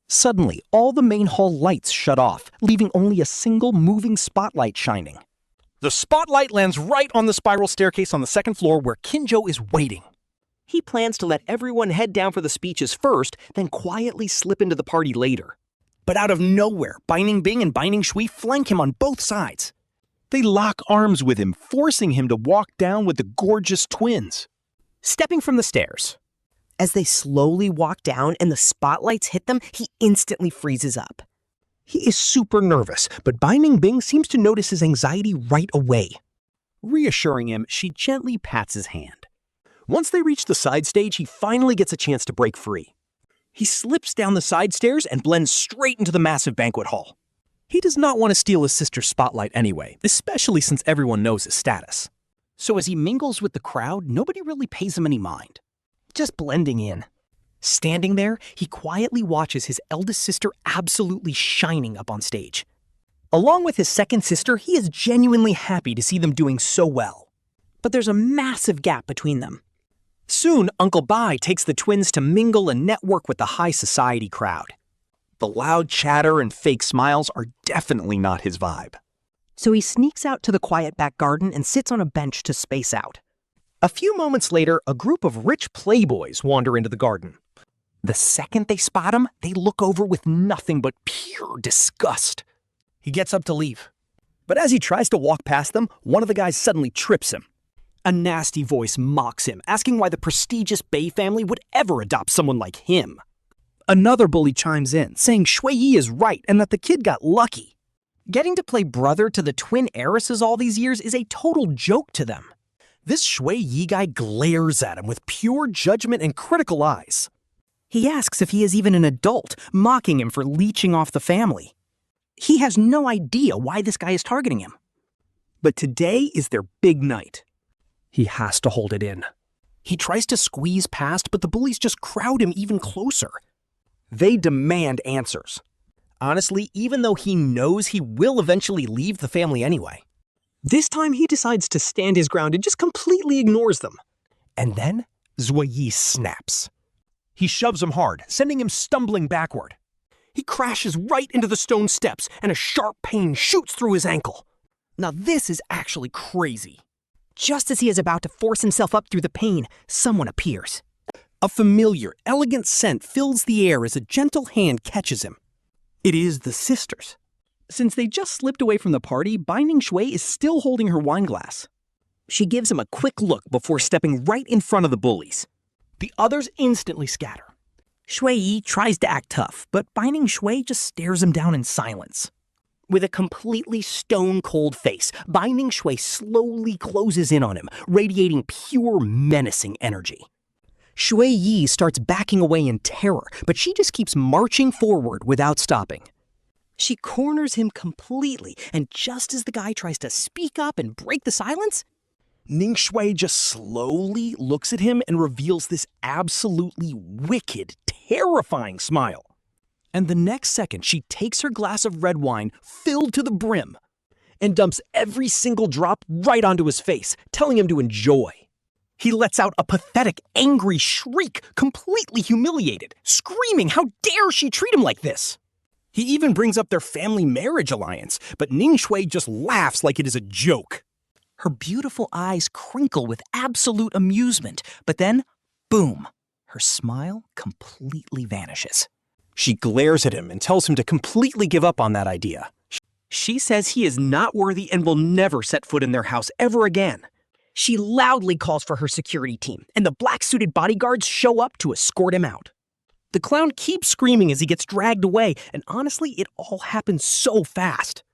Suddenly, all the main hall lights shut off, leaving only a single moving spotlight shining. The spotlight lands right on the spiral staircase on the second floor where Qingzhou is waiting. He plans to let everyone head down for the speeches first, then quietly slip into the party later. But out of nowhere, Bai Ningbing and Bai Ningxue flank him on both sides. They lock arms with him, forcing him to walk down with the gorgeous twins. Stepping from the stairs. As they slowly walk down and the spotlights hit them, he instantly freezes up. He is super nervous, but Bai Ningbing seems to notice his anxiety right away. Reassuring him, she gently pats his hand. Once they reach the side stage, he finally gets a chance to break free. He slips down the side stairs and blends straight into the massive banquet hall. He does not want to steal his sister's spotlight anyway, especially since everyone knows his status. So as he mingles with the crowd, nobody really pays him any mind. Just blending in. Standing there, he quietly watches his eldest sister absolutely shining up on stage. Along with his second sister, he is genuinely happy to see them doing so well. But there's a massive gap between them. Soon, Uncle Bai takes the twins to mingle and network with the high society crowd. The loud chatter and fake smiles are definitely not his vibe. So he sneaks out to the quiet back garden and sits on a bench to space out. A few moments later, a group of rich playboys wander into the garden. The second they spot him, they look over with nothing but pure disgust. He gets up to leave. But as he tries to walk past them, one of the guys suddenly trips him. A nasty voice mocks him, asking why the prestigious Bai family would ever adopt someone like him. Another bully chimes in, saying Shui Yi is right and that the kid got lucky. Getting to play brother to the twin heiresses all these years is a total joke to them. This Shui Yi guy glares at him with pure judgment and critical eyes. He asks if he is even an adult, mocking him for leeching off the family. He has no idea why this guy is targeting him. But today is their big night. He has to hold it in. He tries to squeeze past, but the bullies just crowd him even closer. They demand answers. Honestly, even though he knows he will eventually leave the family anyway. This time he decides to stand his ground and just completely ignores them. And then, Zui Yi snaps. He shoves him hard, sending him stumbling backward. He crashes right into the stone steps, and a sharp pain shoots through his ankle. Now this is actually crazy. Just as he is about to force himself up through the pain, someone appears. A familiar, elegant scent fills the air as a gentle hand catches him. It is the sisters. Since they just slipped away from the party, Bai Ningxue is still holding her wine glass. She gives him a quick look before stepping right in front of the bullies. The others instantly scatter. Shui Yi tries to act tough, but Bai Ningxue just stares him down in silence. With a completely stone-cold face, Bai Ningxue slowly closes in on him, radiating pure menacing energy. Shui Yi starts backing away in terror, but she just keeps marching forward without stopping. She corners him completely, and just as the guy tries to speak up and break the silence, Ningxue just slowly looks at him and reveals this absolutely wicked, terrifying smile. And the next second, she takes her glass of red wine filled to the brim and dumps every single drop right onto his face, telling him to enjoy. He lets out a pathetic, angry shriek, completely humiliated, screaming how dare she treat him like this. He even brings up their family marriage alliance, but Ningxue just laughs like it is a joke. Her beautiful eyes crinkle with absolute amusement, but then, boom, her smile completely vanishes. She glares at him and tells him to completely give up on that idea. She says he is not worthy and will never set foot in their house ever again. She loudly calls for her security team, and the black-suited bodyguards show up to escort him out. The clown keeps screaming as he gets dragged away, and honestly, it all happens so fast.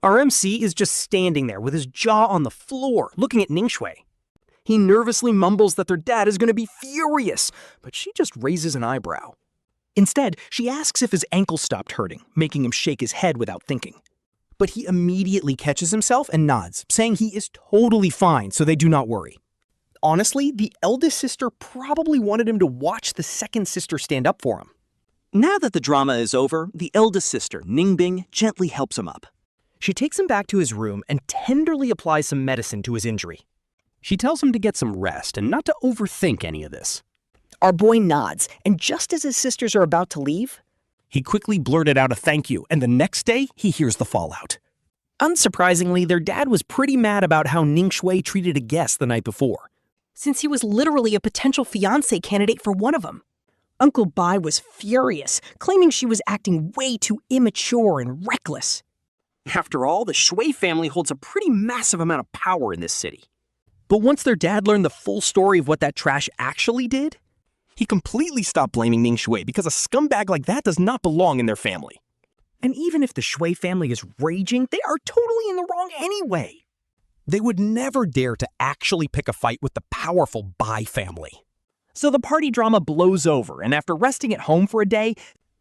Our MC is just standing there with his jaw on the floor, looking at Ningxue. He nervously mumbles that their dad is going to be furious, but she just raises an eyebrow. Instead, she asks if his ankle stopped hurting, making him shake his head without thinking. But he immediately catches himself and nods, saying he is totally fine, so they do not worry. Honestly, the eldest sister probably wanted him to watch the second sister stand up for him. Now that the drama is over, the eldest sister, Ningbing, gently helps him up. She takes him back to his room and tenderly applies some medicine to his injury. She tells him to get some rest and not to overthink any of this. Our boy nods, and just as his sisters are about to leave, he quickly blurted out a thank you, and the next day, he hears the fallout. Unsurprisingly, their dad was pretty mad about how Ningxue treated a guest the night before, since he was literally a potential fiancé candidate for one of them. Uncle Bai was furious, claiming she was acting way too immature and reckless. After all, the Shui family holds a pretty massive amount of power in this city. But once their dad learned the full story of what that trash actually did, he completely stopped blaming Ningxue because a scumbag like that does not belong in their family. And even if the Shui family is raging, they are totally in the wrong anyway. They would never dare to actually pick a fight with the powerful Bai family. So the party drama blows over, and after resting at home for a day,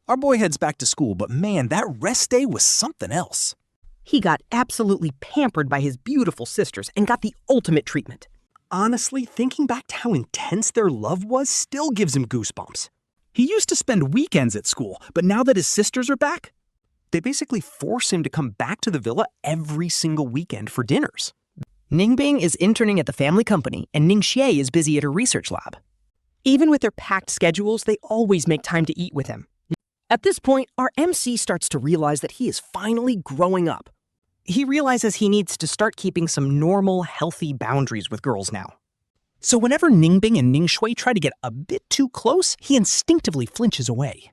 our boy heads back to school, but man, that rest day was something else. He got absolutely pampered by his beautiful sisters and got the ultimate treatment. Honestly, thinking back to how intense their love was still gives him goosebumps. He used to spend weekends at school, but now that his sisters are back, they basically force him to come back to the villa every single weekend for dinners. Ningbing is interning at the family company, and Ningxue is busy at her research lab. Even with their packed schedules, they always make time to eat with him. At this point, our MC starts to realize that he is finally growing up. He realizes he needs to start keeping some normal, healthy boundaries with girls now. So whenever Ningbing and Ningxue try to get a bit too close, he instinctively flinches away.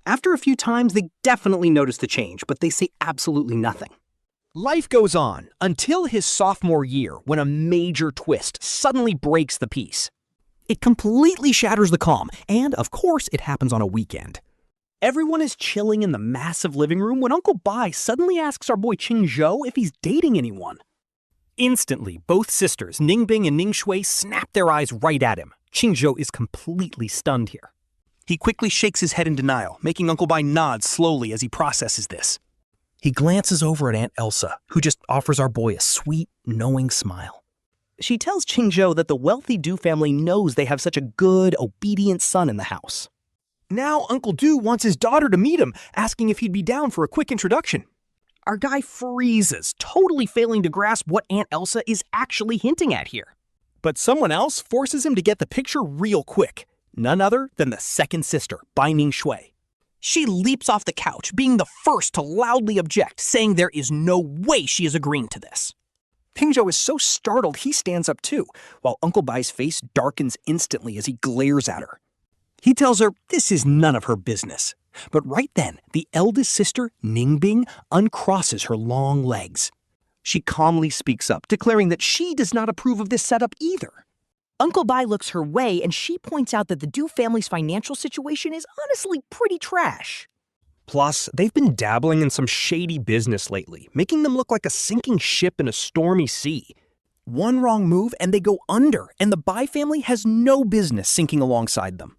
After a few times, they definitely notice the change, but they say absolutely nothing. Life goes on until his sophomore year, when a major twist suddenly breaks the peace. It completely shatters the calm, and of course it happens on a weekend. Everyone is chilling in the massive living room when Uncle Bai suddenly asks our boy Qingzhou if he's dating anyone. Instantly, both sisters, Ningbing and Ningxue, snap their eyes right at him. Qingzhou is completely stunned here. He quickly shakes his head in denial, making Uncle Bai nod slowly as he processes this. He glances over at Aunt Elsa, who just offers our boy a sweet, knowing smile. She tells Qingzhou that the wealthy Du family knows they have such a good, obedient son in the house. Now Uncle Du wants his daughter to meet him, asking if he'd be down for a quick introduction. Our guy freezes, totally failing to grasp what Aunt Elsa is actually hinting at here. But someone else forces him to get the picture real quick. None other than the second sister, Bai Ningxue. She leaps off the couch, being the first to loudly object, saying there is no way she is agreeing to this. Qingzhou is so startled he stands up too, while Uncle Bai's face darkens instantly as he glares at her. He tells her this is none of her business. But right then, the eldest sister, Ningbing, uncrosses her long legs. She calmly speaks up, declaring that she does not approve of this setup either. Uncle Bai looks her way, and she points out that the Du family's financial situation is honestly pretty trash. Plus, they've been dabbling in some shady business lately, making them look like a sinking ship in a stormy sea. One wrong move and they go under, and the Bai family has no business sinking alongside them.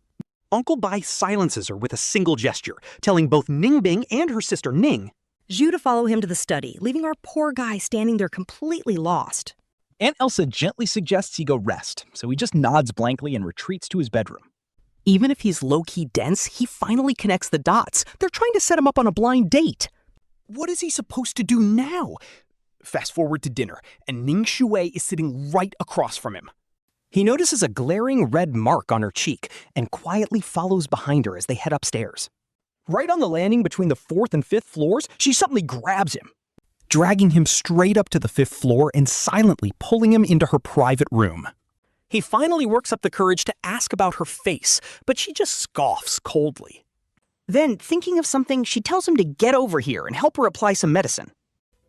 Uncle Bai silences her with a single gesture, telling both Ningbing and her sister Ning Zhu to follow him to the study, leaving our poor guy standing there completely lost. Aunt Elsa gently suggests he go rest, so he just nods blankly and retreats to his bedroom. Even if he's low-key dense, he finally connects the dots. They're trying to set him up on a blind date. What is he supposed to do now? Fast forward to dinner, and Ningxue is sitting right across from him. He notices a glaring red mark on her cheek and quietly follows behind her as they head upstairs. Right on the landing between the 4th and 5th floors, she suddenly grabs him, dragging him straight up to the 5th floor and silently pulling him into her private room. He finally works up the courage to ask about her face, but she just scoffs coldly. Then, thinking of something, she tells him to get over here and help her apply some medicine.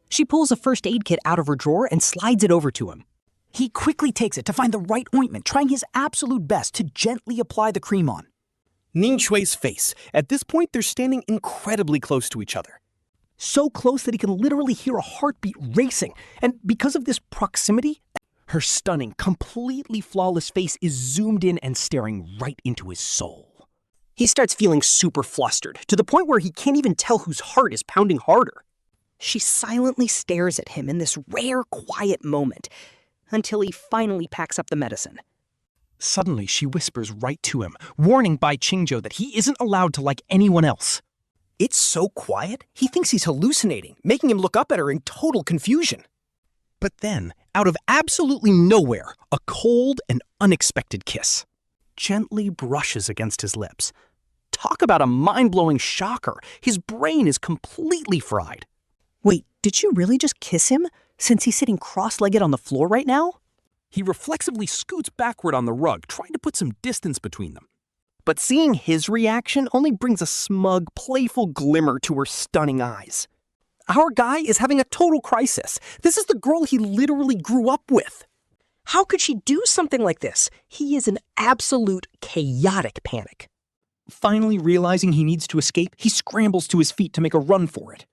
She pulls a first aid kit out of her drawer and slides it over to him. He quickly takes it to find the right ointment, trying his absolute best to gently apply the cream on. Ningxue's face. At this point, they're standing incredibly close to each other. So close that he can literally hear a heartbeat racing, and because of this proximity, her stunning, completely flawless face is zoomed in and staring right into his soul. He starts feeling super flustered, to the point where he can't even tell whose heart is pounding harder. She silently stares at him in this rare, quiet moment, until he finally packs up the medicine. Suddenly, she whispers right to him, warning Bai Qingzhou that he isn't allowed to like anyone else. It's so quiet, he thinks he's hallucinating, making him look up at her in total confusion. But then, out of absolutely nowhere, a cold and unexpected kiss gently brushes against his lips. Talk about a mind-blowing shocker. His brain is completely fried. Wait, did you really just kiss him, since he's sitting cross-legged on the floor right now? He reflexively scoots backward on the rug, trying to put some distance between them. But seeing his reaction only brings a smug, playful glimmer to her stunning eyes. Our guy is having a total crisis. This is the girl he literally grew up with. How could she do something like this? He is in absolute chaotic panic. Finally realizing he needs to escape, he scrambles to his feet to make a run for it.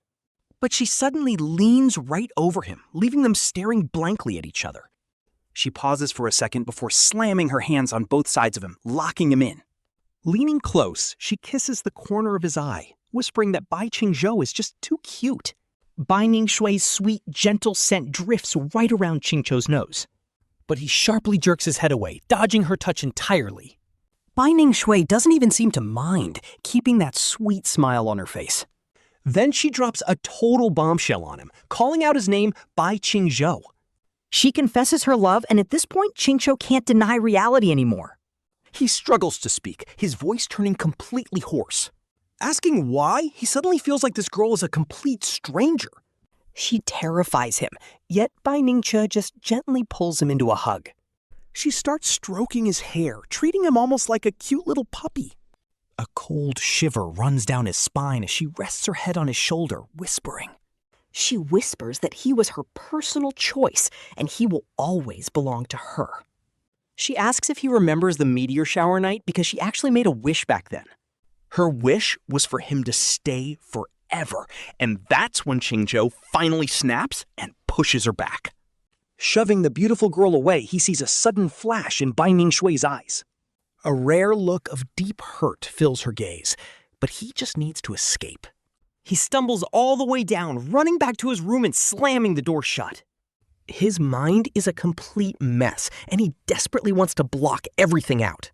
But she suddenly leans right over him, leaving them staring blankly at each other. She pauses for a second before slamming her hands on both sides of him, locking him in. Leaning close, she kisses the corner of his eye, whispering that Bai Qingzhou is just too cute. Bai Ningxue's sweet, gentle scent drifts right around Qingzhou's nose. But he sharply jerks his head away, dodging her touch entirely. Bai Ningxue Doesn't even seem to mind, keeping that sweet smile on her face. Then she drops a total bombshell on him, calling out his name Bai Qingzhou. She confesses her love, and at this point, Qingzhou can't deny reality anymore. He struggles to speak, his voice turning completely hoarse. Asking why, he suddenly feels like this girl is a complete stranger. She terrifies him, yet Bai Ningxue just gently pulls him into a hug. She starts stroking his hair, treating him almost like a cute little puppy. A cold shiver runs down his spine as she rests her head on his shoulder, whispering. She whispers that he was her personal choice, and he will always belong to her. She asks if he remembers the meteor shower night because she actually made a wish back then. Her wish was for him to stay forever, and that's when Qingzhou finally snaps and pushes her back. Shoving the beautiful girl away, he sees a sudden flash in Bai Ningxue's eyes. A rare look of deep hurt fills her gaze, but he just needs to escape. He stumbles all the way down, running back to his room and slamming the door shut. His mind is a complete mess, and he desperately wants to block everything out.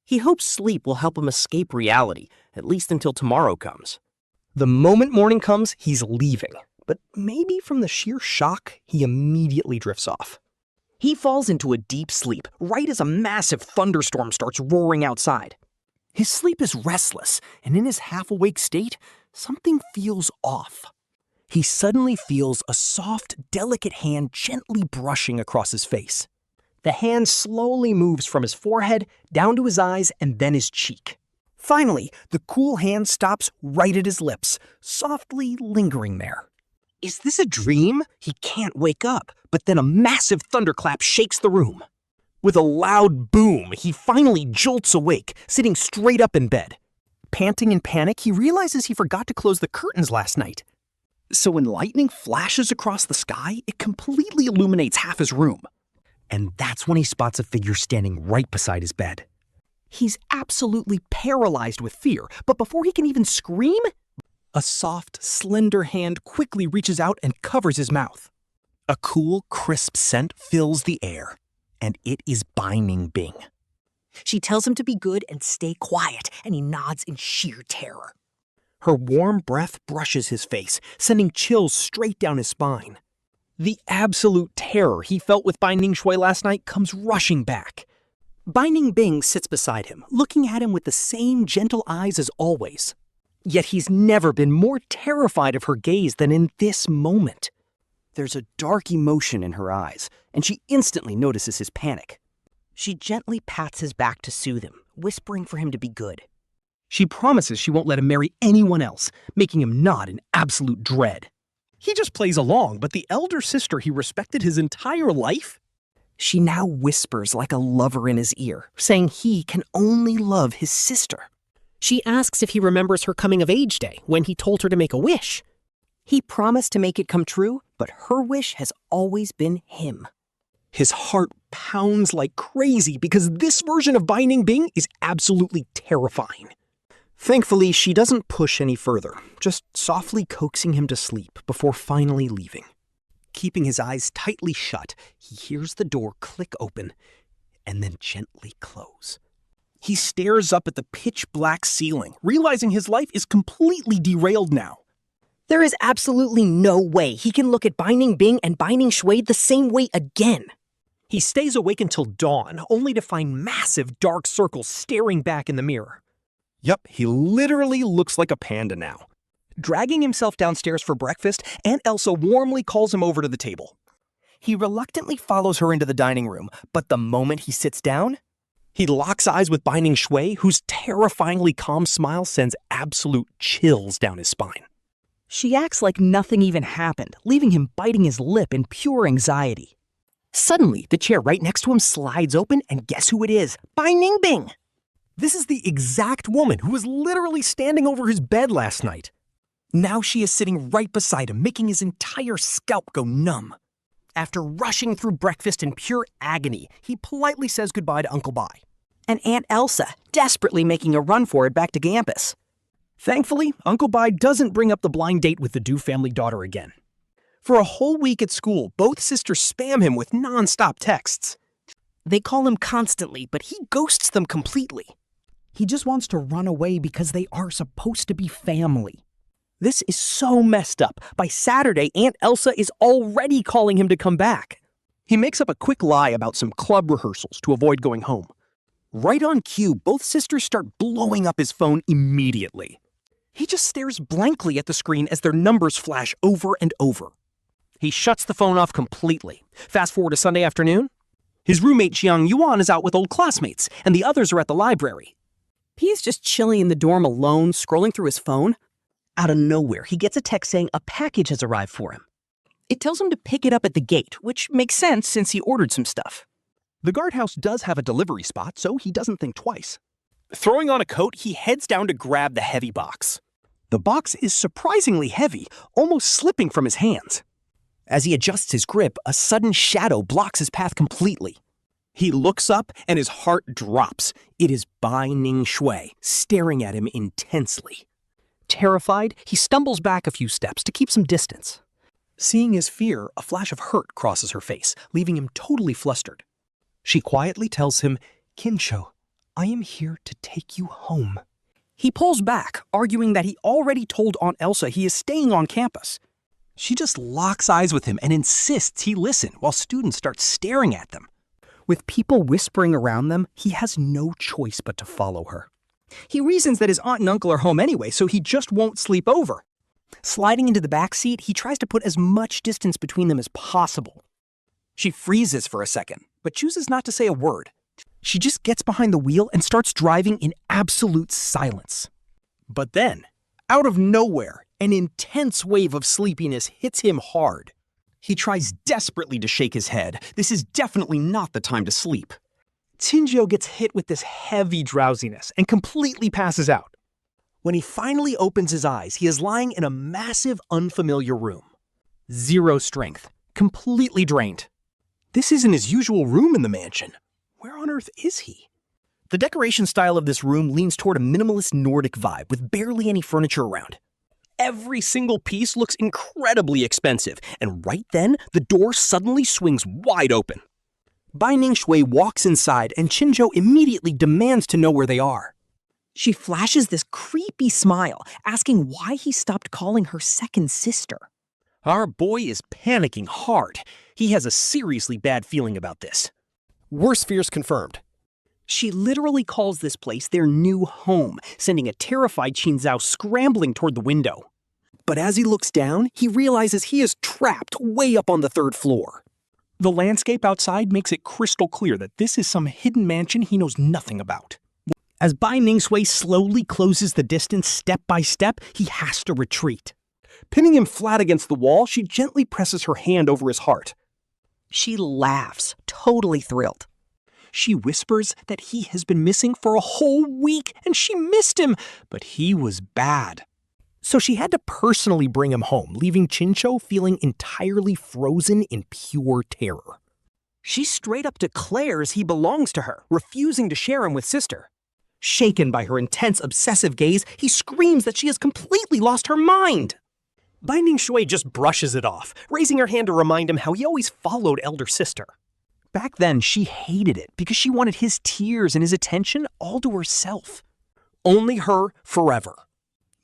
He hopes sleep will help him escape reality, at least until tomorrow comes. The moment morning comes, he's leaving, but maybe from the sheer shock, he immediately drifts off. He falls into a deep sleep right as a massive thunderstorm starts roaring outside. His sleep is restless, and in his half-awake state, something feels off. He suddenly feels a soft, delicate hand gently brushing across his face. The hand slowly moves from his forehead down to his eyes and then his cheek. Finally, the cool hand stops right at his lips, softly lingering there. Is this a dream? He can't wake up, but then a massive thunderclap shakes the room. With a loud boom, he finally jolts awake, sitting straight up in bed. Panting in panic, he realizes he forgot to close the curtains last night. So when lightning flashes across the sky, it completely illuminates half his room. And that's when he spots a figure standing right beside his bed. He's absolutely paralyzed with fear, but before he can even scream, a soft, slender hand quickly reaches out and covers his mouth. A cool, crisp scent fills the air, and it is Bai Ningbing. She tells him to be good and stay quiet, and he nods in sheer terror. Her warm breath brushes his face, sending chills straight down his spine. The absolute terror he felt with Bai Ningxue last night comes rushing back. Bai Ningbing sits beside him, looking at him with the same gentle eyes as always. Yet he's never been more terrified of her gaze than in this moment. There's a dark emotion in her eyes, and she instantly notices his panic. She gently pats his back to soothe him, whispering for him to be good. She promises she won't let him marry anyone else, making him nod in absolute dread. He just plays along, but the elder sister he respected his entire life? She now whispers like a lover in his ear, saying he can only love his sister. She asks if he remembers her coming-of-age day when he told her to make a wish. He promised to make it come true, but her wish has always been him. His heart pounds like crazy because this version of Bai Ningbing is absolutely terrifying. Thankfully, she doesn't push any further, just softly coaxing him to sleep before finally leaving. Keeping his eyes tightly shut, he hears the door click open and then gently close. He stares up at the pitch-black ceiling, realizing his life is completely derailed now. There is absolutely no way he can look at Bai Ningbing and Bai Ningxue the same way again. He stays awake until dawn, only to find massive dark circles staring back in the mirror. Yup, he literally looks like a panda now. Dragging himself downstairs for breakfast, Aunt Elsa warmly calls him over to the table. He reluctantly follows her into the dining room, but the moment he sits down, he locks eyes with Bai Ningxue, whose terrifyingly calm smile sends absolute chills down his spine. She acts like nothing even happened, leaving him biting his lip in pure anxiety. Suddenly, the chair right next to him slides open, and guess who it is? Bai Ningbing! This is the exact woman who was literally standing over his bed last night. Now she is sitting right beside him, making his entire scalp go numb. After rushing through breakfast in pure agony, he politely says goodbye to Uncle Bai. And Aunt Elsa, desperately making a run for it back to campus. Thankfully, Uncle Bai doesn't bring up the blind date with the Du family daughter again. For a whole week at school, both sisters spam him with non-stop texts. They call him constantly, but he ghosts them completely. He just wants to run away because they are supposed to be family. This is so messed up. By Saturday, Aunt Elsa is already calling him to come back. He makes up a quick lie about some club rehearsals to avoid going home. Right on cue, both sisters start blowing up his phone immediately. He just stares blankly at the screen as their numbers flash over and over. He shuts the phone off completely. Fast forward to Sunday afternoon. His roommate Jiang Yuan is out with old classmates, and the others are at the library. He is just chilling in the dorm alone, scrolling through his phone. Out of nowhere, he gets a text saying a package has arrived for him. It tells him to pick it up at the gate, which makes sense since he ordered some stuff. The guardhouse does have a delivery spot, so he doesn't think twice. Throwing on a coat, he heads down to grab the heavy box. The box is surprisingly heavy, almost slipping from his hands. As he adjusts his grip, a sudden shadow blocks his path completely. He looks up and his heart drops. It is Bai Ningxue, staring at him intensely. Terrified, he stumbles back a few steps to keep some distance. Seeing his fear, a flash of hurt crosses her face, leaving him totally flustered. She quietly tells him, "Qingzhou, I am here to take you home." He pulls back, arguing that he already told Aunt Elsa he is staying on campus. She just locks eyes with him and insists he listen while students start staring at them. With people whispering around them, he has no choice but to follow her. He reasons that his aunt and uncle are home anyway, so he just won't sleep over. Sliding into the back seat, he tries to put as much distance between them as possible. She freezes for a second, but chooses not to say a word. She just gets behind the wheel and starts driving in absolute silence. But then, out of nowhere, an intense wave of sleepiness hits him hard. He tries desperately to shake his head. This is definitely not the time to sleep. Qingzhou gets hit with this heavy drowsiness and completely passes out. When he finally opens his eyes, he is lying in a massive, unfamiliar room. Zero strength, completely drained. This isn't his usual room in the mansion. Where on earth is he? The decoration style of this room leans toward a minimalist Nordic vibe with barely any furniture around. Every single piece looks incredibly expensive, and right then, the door suddenly swings wide open. Bai Ningxue walks inside and Qingzhou immediately demands to know where they are. She flashes this creepy smile, asking why he stopped calling her second sister. Our boy is panicking hard. He has a seriously bad feeling about this. Worst fears confirmed. She literally calls this place their new home, sending a terrified Qingzhou scrambling toward the window. But as he looks down, he realizes he is trapped way up on the 3rd floor. The landscape outside makes it crystal clear that this is some hidden mansion he knows nothing about. As Bai Ningxue slowly closes the distance step by step, he has to retreat. Pinning him flat against the wall, she gently presses her hand over his heart. She laughs, totally thrilled. She whispers that he has been missing for a whole week and she missed him, but he was bad. So she had to personally bring him home, leaving Qingzhou feeling entirely frozen in pure terror. She straight up declares he belongs to her, refusing to share him with sister. Shaken by her intense, obsessive gaze, he screams that she has completely lost her mind. Bai Ningxue just brushes it off, raising her hand to remind him how he always followed elder sister. Back then, she hated it because she wanted his tears and his attention all to herself. Only her forever.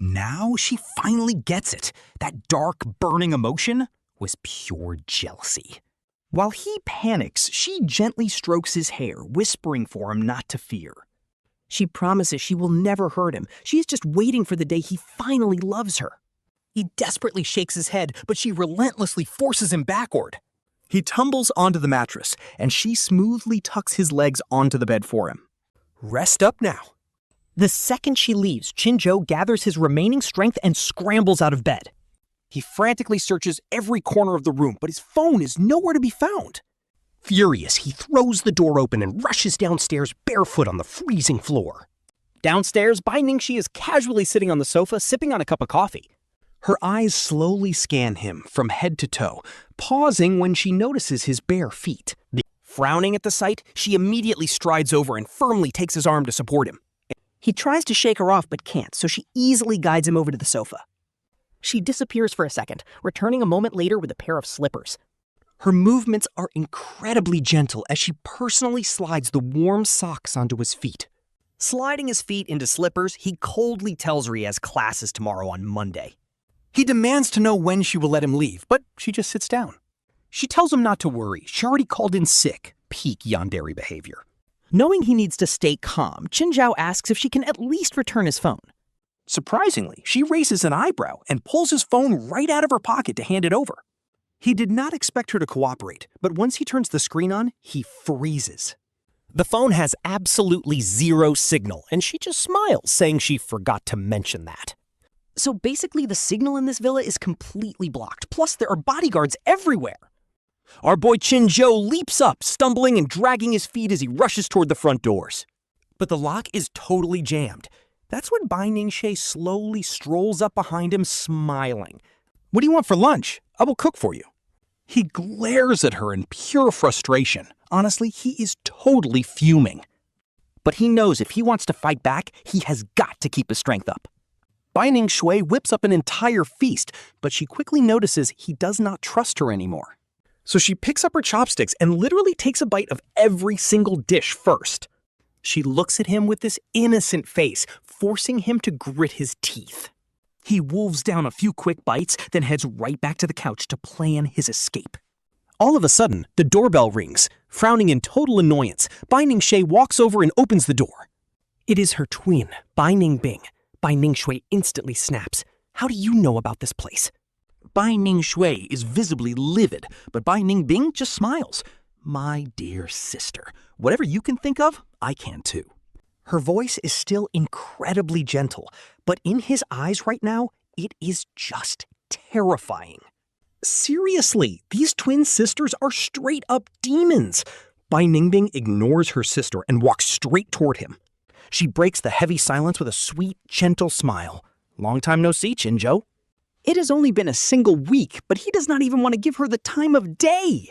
Now she finally gets it. That dark, burning emotion was pure jealousy. While he panics, she gently strokes his hair, whispering for him not to fear. She promises she will never hurt him. She is just waiting for the day he finally loves her. He desperately shakes his head, but she relentlessly forces him backward. He tumbles onto the mattress, and she smoothly tucks his legs onto the bed for him. Rest up now. The second she leaves, Qingzhou gathers his remaining strength and scrambles out of bed. He frantically searches every corner of the room, but his phone is nowhere to be found. Furious, he throws the door open and rushes downstairs barefoot on the freezing floor. Downstairs, Bai Ningxue is casually sitting on the sofa, sipping on a cup of coffee. Her eyes slowly scan him from head to toe, pausing when she notices his bare feet. Frowning at the sight, she immediately strides over and firmly takes his arm to support him. He tries to shake her off but can't, so she easily guides him over to the sofa. She disappears for a second, returning a moment later with a pair of slippers. Her movements are incredibly gentle as she personally slides the warm socks onto his feet. Sliding his feet into slippers, he coldly tells her he has classes tomorrow on Monday. He demands to know when she will let him leave, but she just sits down. She tells him not to worry. She already called in sick, peak Yandere behavior. Knowing he needs to stay calm, Qingzhou asks if she can at least return his phone. Surprisingly, she raises an eyebrow and pulls his phone right out of her pocket to hand it over. He did not expect her to cooperate, but once he turns the screen on, he freezes. The phone has absolutely zero signal, and she just smiles, saying she forgot to mention that. So basically the signal in this villa is completely blocked, plus there are bodyguards everywhere. Our boy Qingzhou leaps up, stumbling and dragging his feet as he rushes toward the front doors. But the lock is totally jammed. That's when Bai Ningxue slowly strolls up behind him, smiling. "What do you want for lunch? I will cook for you." He glares at her in pure frustration. Honestly, he is totally fuming. But he knows if he wants to fight back, he has got to keep his strength up. Bai Ningxue whips up an entire feast, but she quickly notices he does not trust her anymore. So she picks up her chopsticks and literally takes a bite of every single dish first. She looks at him with this innocent face, forcing him to grit his teeth. He wolves down a few quick bites, then heads right back to the couch to plan his escape. All of a sudden, the doorbell rings. Frowning in total annoyance, Bai Ningxue walks over and opens the door. It is her twin, Bai Ningbing. Bai Ningxue instantly snaps. "How do you know about this place?" Bai Ningxue is visibly livid, but Bai Ningbing just smiles. "My dear sister, whatever you can think of, I can too." Her voice is still incredibly gentle, but in his eyes right now, it is just terrifying. Seriously, these twin sisters are straight up demons. Bai Ningbing ignores her sister and walks straight toward him. She breaks the heavy silence with a sweet, gentle smile. "Long time no see, Qingzhou." It has only been a single week, but he does not even want to give her the time of day.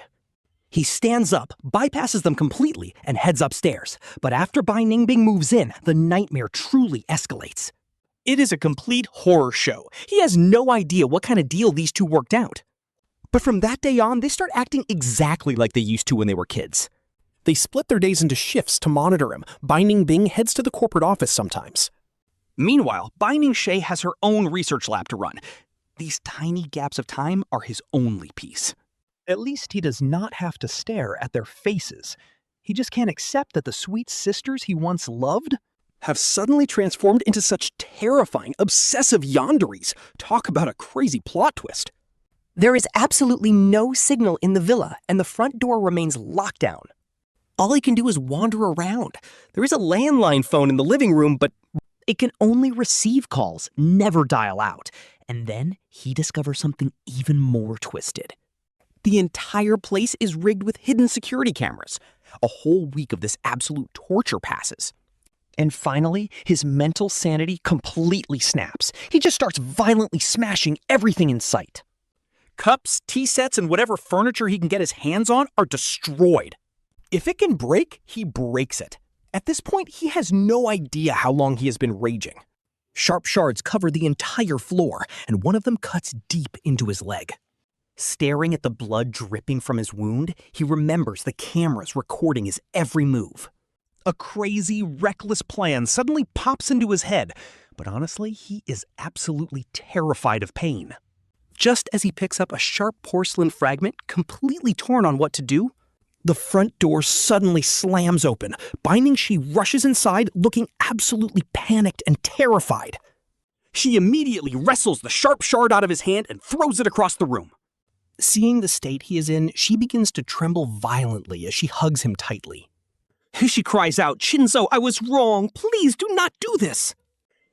He stands up, bypasses them completely, and heads upstairs. But after Bai Ningbing moves in, the nightmare truly escalates. It is a complete horror show. He has no idea what kind of deal these two worked out. But from that day on, they start acting exactly like they used to when they were kids. They split their days into shifts to monitor him. Bai Ningbing heads to the corporate office sometimes. Meanwhile, Bai Ningxue has her own research lab to run. These tiny gaps of time are his only peace. At least he does not have to stare at their faces. He just can't accept that the sweet sisters he once loved have suddenly transformed into such terrifying, obsessive yanderes. Talk about a crazy plot twist. There is absolutely no signal in the villa, and the front door remains locked down. All he can do is wander around. There is a landline phone in the living room, but it can only receive calls, never dial out. And then he discovers something even more twisted. The entire place is rigged with hidden security cameras. A whole week of this absolute torture passes. And finally, his mental sanity completely snaps. He just starts violently smashing everything in sight. Cups, tea sets, and whatever furniture he can get his hands on are destroyed. If it can break, he breaks it. At this point, he has no idea how long he has been raging. Sharp shards cover the entire floor, and one of them cuts deep into his leg. Staring at the blood dripping from his wound, he remembers the cameras recording his every move. A crazy, reckless plan suddenly pops into his head, but honestly, he is absolutely terrified of pain. Just as he picks up a sharp porcelain fragment, completely torn on what to do, the front door suddenly slams open. Bai Ningxue rushes inside, looking absolutely panicked and terrified. She immediately wrestles the sharp shard out of his hand and throws it across the room. Seeing the state he is in, she begins to tremble violently as she hugs him tightly. She cries out, "Qingzhou, I was wrong. Please do not do this."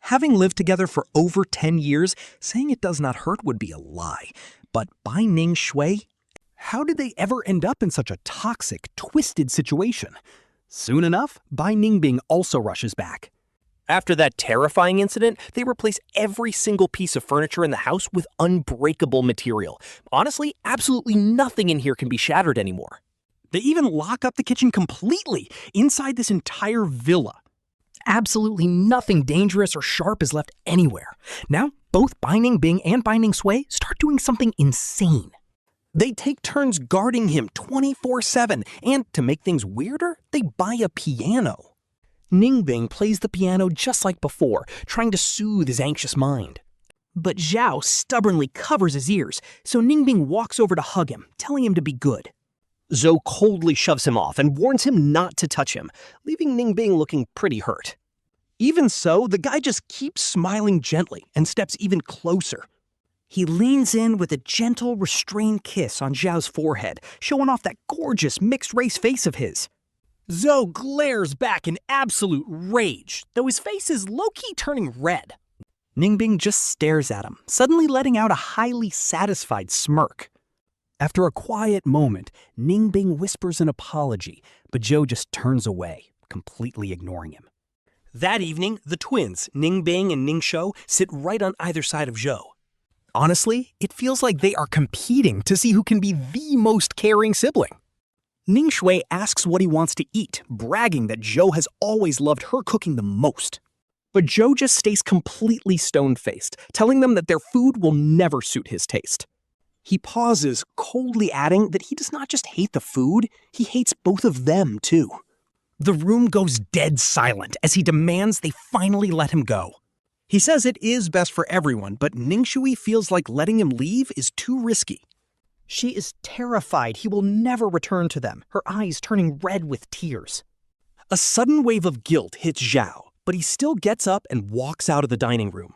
Having lived together for over 10 years, saying it does not hurt would be a lie. But Bai Ningxue, how did they ever end up in such a toxic, twisted situation? Soon enough, Bai Ningbing also rushes back. After that terrifying incident, they replace every single piece of furniture in the house with unbreakable material. Honestly, absolutely nothing in here can be shattered anymore. They even lock up the kitchen completely inside this entire villa. Absolutely nothing dangerous or sharp is left anywhere. Now, both Bai Ningbing and Bai Ningxue start doing something insane. They take turns guarding him 24/7, and to make things weirder, they buy a piano. Ningbing plays the piano just like before, trying to soothe his anxious mind. But Zhao stubbornly covers his ears, so Ningbing walks over to hug him, telling him to be good. Zhou coldly shoves him off and warns him not to touch him, leaving Ningbing looking pretty hurt. Even so, the guy just keeps smiling gently and steps even closer. He leans in with a gentle, restrained kiss on Zhao's forehead, showing off that gorgeous mixed-race face of his. Zhou glares back in absolute rage, though his face is low-key turning red. Ningbing just stares at him, suddenly letting out a highly satisfied smirk. After a quiet moment, Ningbing whispers an apology, but Zhou just turns away, completely ignoring him. That evening, the twins, Ningbing and Ningxue, sit right on either side of Zhou. Honestly, it feels like they are competing to see who can be the most caring sibling. Ningxue asks what he wants to eat, bragging that Zhou has always loved her cooking the most. But Zhou just stays completely stone-faced, telling them that their food will never suit his taste. He pauses, coldly adding that he does not just hate the food, he hates both of them, too. The room goes dead silent as he demands they finally let him go. He says it is best for everyone, but Ningxue feels like letting him leave is too risky. She is terrified he will never return to them, her eyes turning red with tears. A sudden wave of guilt hits Zhao, but he still gets up and walks out of the dining room.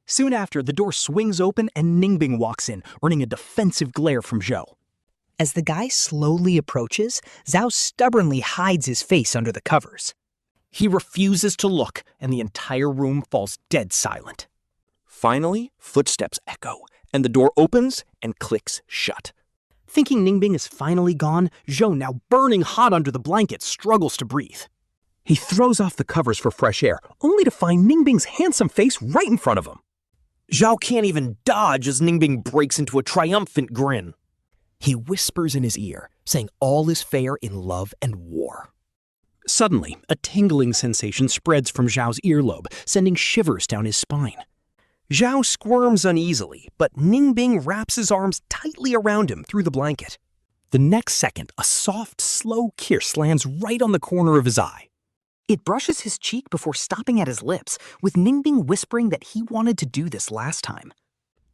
Soon after, the door swings open and Ningbing walks in, earning a defensive glare from Zhou. As the guy slowly approaches, Zhao stubbornly hides his face under the covers. He refuses to look, and the entire room falls dead silent. Finally, footsteps echo, and the door opens and clicks shut. Thinking Ningbing is finally gone, Zhou, now burning hot under the blanket, struggles to breathe. He throws off the covers for fresh air, only to find Ningbing's handsome face right in front of him. Zhao can't even dodge as Ningbing breaks into a triumphant grin. He whispers in his ear, saying all is fair in love and war. Suddenly, a tingling sensation spreads from Zhao's earlobe, sending shivers down his spine. Zhao squirms uneasily, but Ningbing wraps his arms tightly around him through the blanket. The next second, a soft, slow kiss lands right on the corner of his eye. It brushes his cheek before stopping at his lips, with Ningbing whispering that he wanted to do this last time.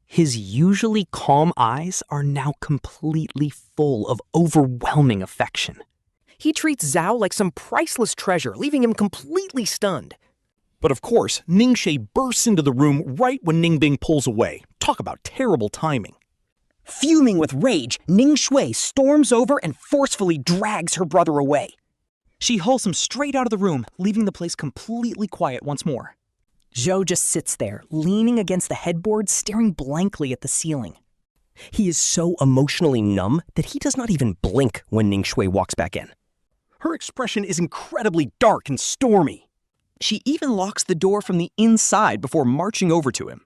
His usually calm eyes are now completely full of overwhelming affection. He treats Zhao like some priceless treasure, leaving him completely stunned. But of course, Ningxue bursts into the room right when Ningbing pulls away. Talk about terrible timing. Fuming with rage, Ningxue storms over and forcefully drags her brother away. She hauls him straight out of the room, leaving the place completely quiet once more. Zhou just sits there, leaning against the headboard, staring blankly at the ceiling. He is so emotionally numb that he does not even blink when Ningxue walks back in. Her expression is incredibly dark and stormy. She even locks the door from the inside before marching over to him.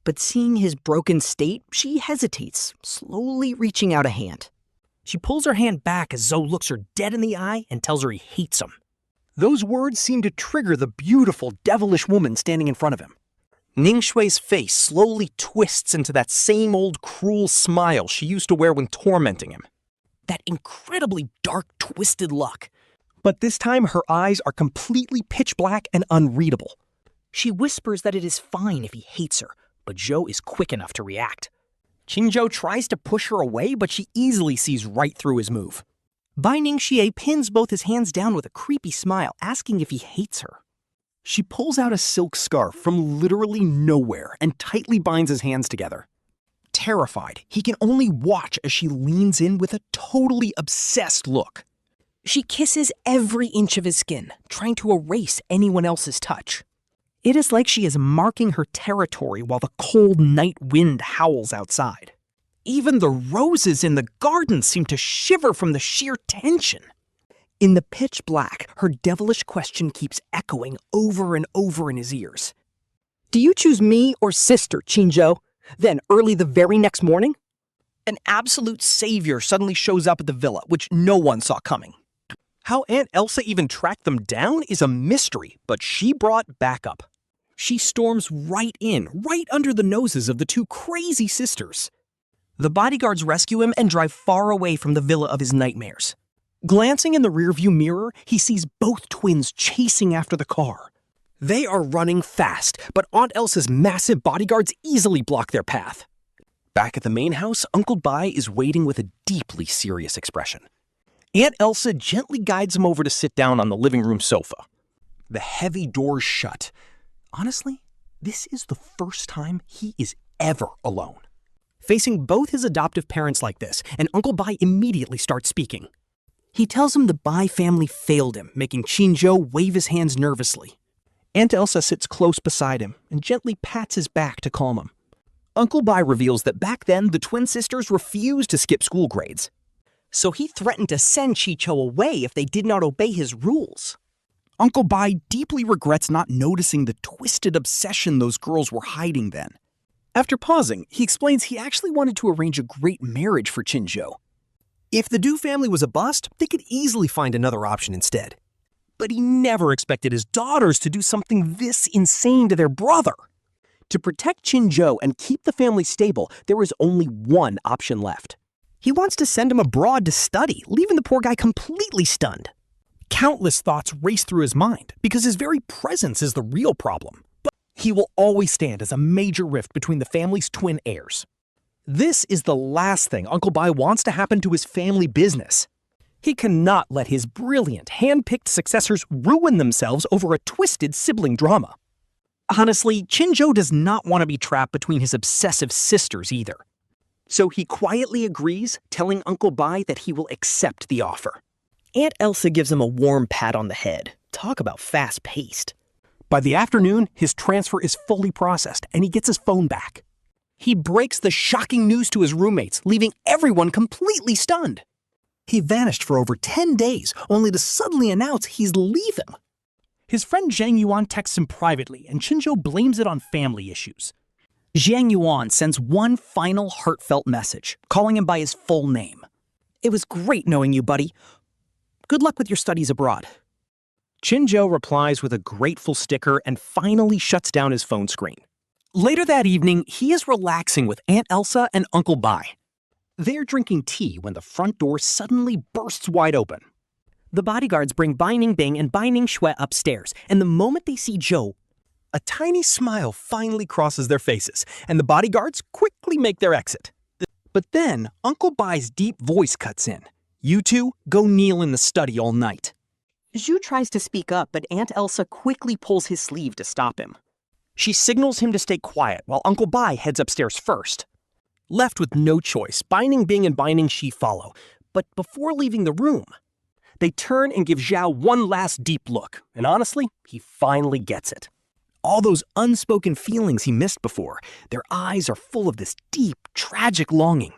But seeing his broken state, she hesitates, slowly reaching out a hand. She pulls her hand back as Zhou looks her dead in the eye and tells her he hates him. Those words seem to trigger the beautiful, devilish woman standing in front of him. Ningxue's face slowly twists into that same old cruel smile she used to wear when tormenting him. That incredibly dark, twisted look. But this time her eyes are completely pitch black and unreadable. She whispers that it is fine if he hates her, but Zhou is quick enough to react. Qingzhou tries to push her away, but she easily sees right through his move. Bai Ningxue pins both his hands down with a creepy smile, asking if he hates her. She pulls out a silk scarf from literally nowhere and tightly binds his hands together. Terrified, he can only watch as she leans in with a totally obsessed look. She kisses every inch of his skin, trying to erase anyone else's touch. It is like she is marking her territory while the cold night wind howls outside. Even the roses in the garden seem to shiver from the sheer tension. In the pitch black, her devilish question keeps echoing over and over in his ears. Do you choose me or sister, Qingzhou? Then, early the very next morning? An absolute savior suddenly shows up at the villa, which no one saw coming. How Aunt Elsa even tracked them down is a mystery, but she brought backup. She storms right in, right under the noses of the two crazy sisters. The bodyguards rescue him and drive far away from the villa of his nightmares. Glancing in the rearview mirror, he sees both twins chasing after the car. They are running fast, but Aunt Elsa's massive bodyguards easily block their path. Back at the main house, Uncle Bai is waiting with a deeply serious expression. Aunt Elsa gently guides him over to sit down on the living room sofa. The heavy doors shut. Honestly, this is the first time he is ever alone. Facing both his adoptive parents like this, and Uncle Bai immediately starts speaking. He tells him the Bai family failed him, making Qingzhou wave his hands nervously. Aunt Elsa sits close beside him and gently pats his back to calm him. Uncle Bai reveals that back then the twin sisters refused to skip school grades. So he threatened to send Qingzhou away if they did not obey his rules. Uncle Bai deeply regrets not noticing the twisted obsession those girls were hiding then. After pausing, he explains he actually wanted to arrange a great marriage for Qingzhou. If the Du family was a bust, they could easily find another option instead. But he never expected his daughters to do something this insane to their brother. To protect Qingzhou and keep the family stable, there is only one option left. He wants to send him abroad to study, leaving the poor guy completely stunned. Countless thoughts race through his mind, because his very presence is the real problem. But he will always stand as a major rift between the family's twin heirs. This is the last thing Uncle Bai wants to happen to his family business. He cannot let his brilliant, hand-picked successors ruin themselves over a twisted sibling drama. Honestly, Qingzhou does not want to be trapped between his obsessive sisters either. So he quietly agrees, telling Uncle Bai that he will accept the offer. Aunt Elsa gives him a warm pat on the head. Talk about fast-paced. By the afternoon, his transfer is fully processed, and he gets his phone back. He breaks the shocking news to his roommates, leaving everyone completely stunned. He vanished for over 10 days, only to suddenly announce he's leaving. His friend Zhang Yuan texts him privately, and Qingzhou blames it on family issues. Zhang Yuan sends one final heartfelt message, calling him by his full name. It was great knowing you, buddy. Good luck with your studies abroad. Qingzhou replies with a grateful sticker and finally shuts down his phone screen. Later that evening, he is relaxing with Aunt Elsa and Uncle Bai. They're drinking tea when the front door suddenly bursts wide open. The bodyguards bring Bai Ningbing and Bai Ningxue upstairs, and the moment they see Zhou, A tiny smile finally crosses their faces, and the bodyguards quickly make their exit. But then, Uncle Bai's deep voice cuts in. You two go kneel in the study all night. Zhu tries to speak up, but Aunt Elsa quickly pulls his sleeve to stop him. She signals him to stay quiet while Uncle Bai heads upstairs first. Left with no choice, Bai Ningbing and Bai Ningxue follow. But before leaving the room, they turn and give Zhao one last deep look. And honestly, he finally gets it. All those unspoken feelings he missed before, their eyes are full of this deep, tragic longing.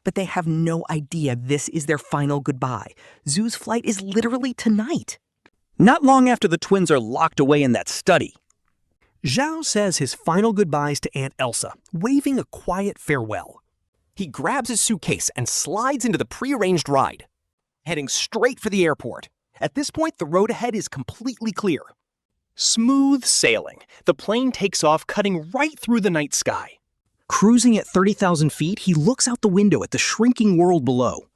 But they have no idea this is their final goodbye. Zhu's flight is literally tonight. Not long after the twins are locked away in that study, Zhao says his final goodbyes to Aunt Elsa, waving a quiet farewell. He grabs his suitcase and slides into the prearranged ride, heading straight for the airport. At this point, the road ahead is completely clear. Smooth sailing. The plane takes off, cutting right through the night sky. Cruising at 30,000 feet, he looks out the window at the shrinking world below.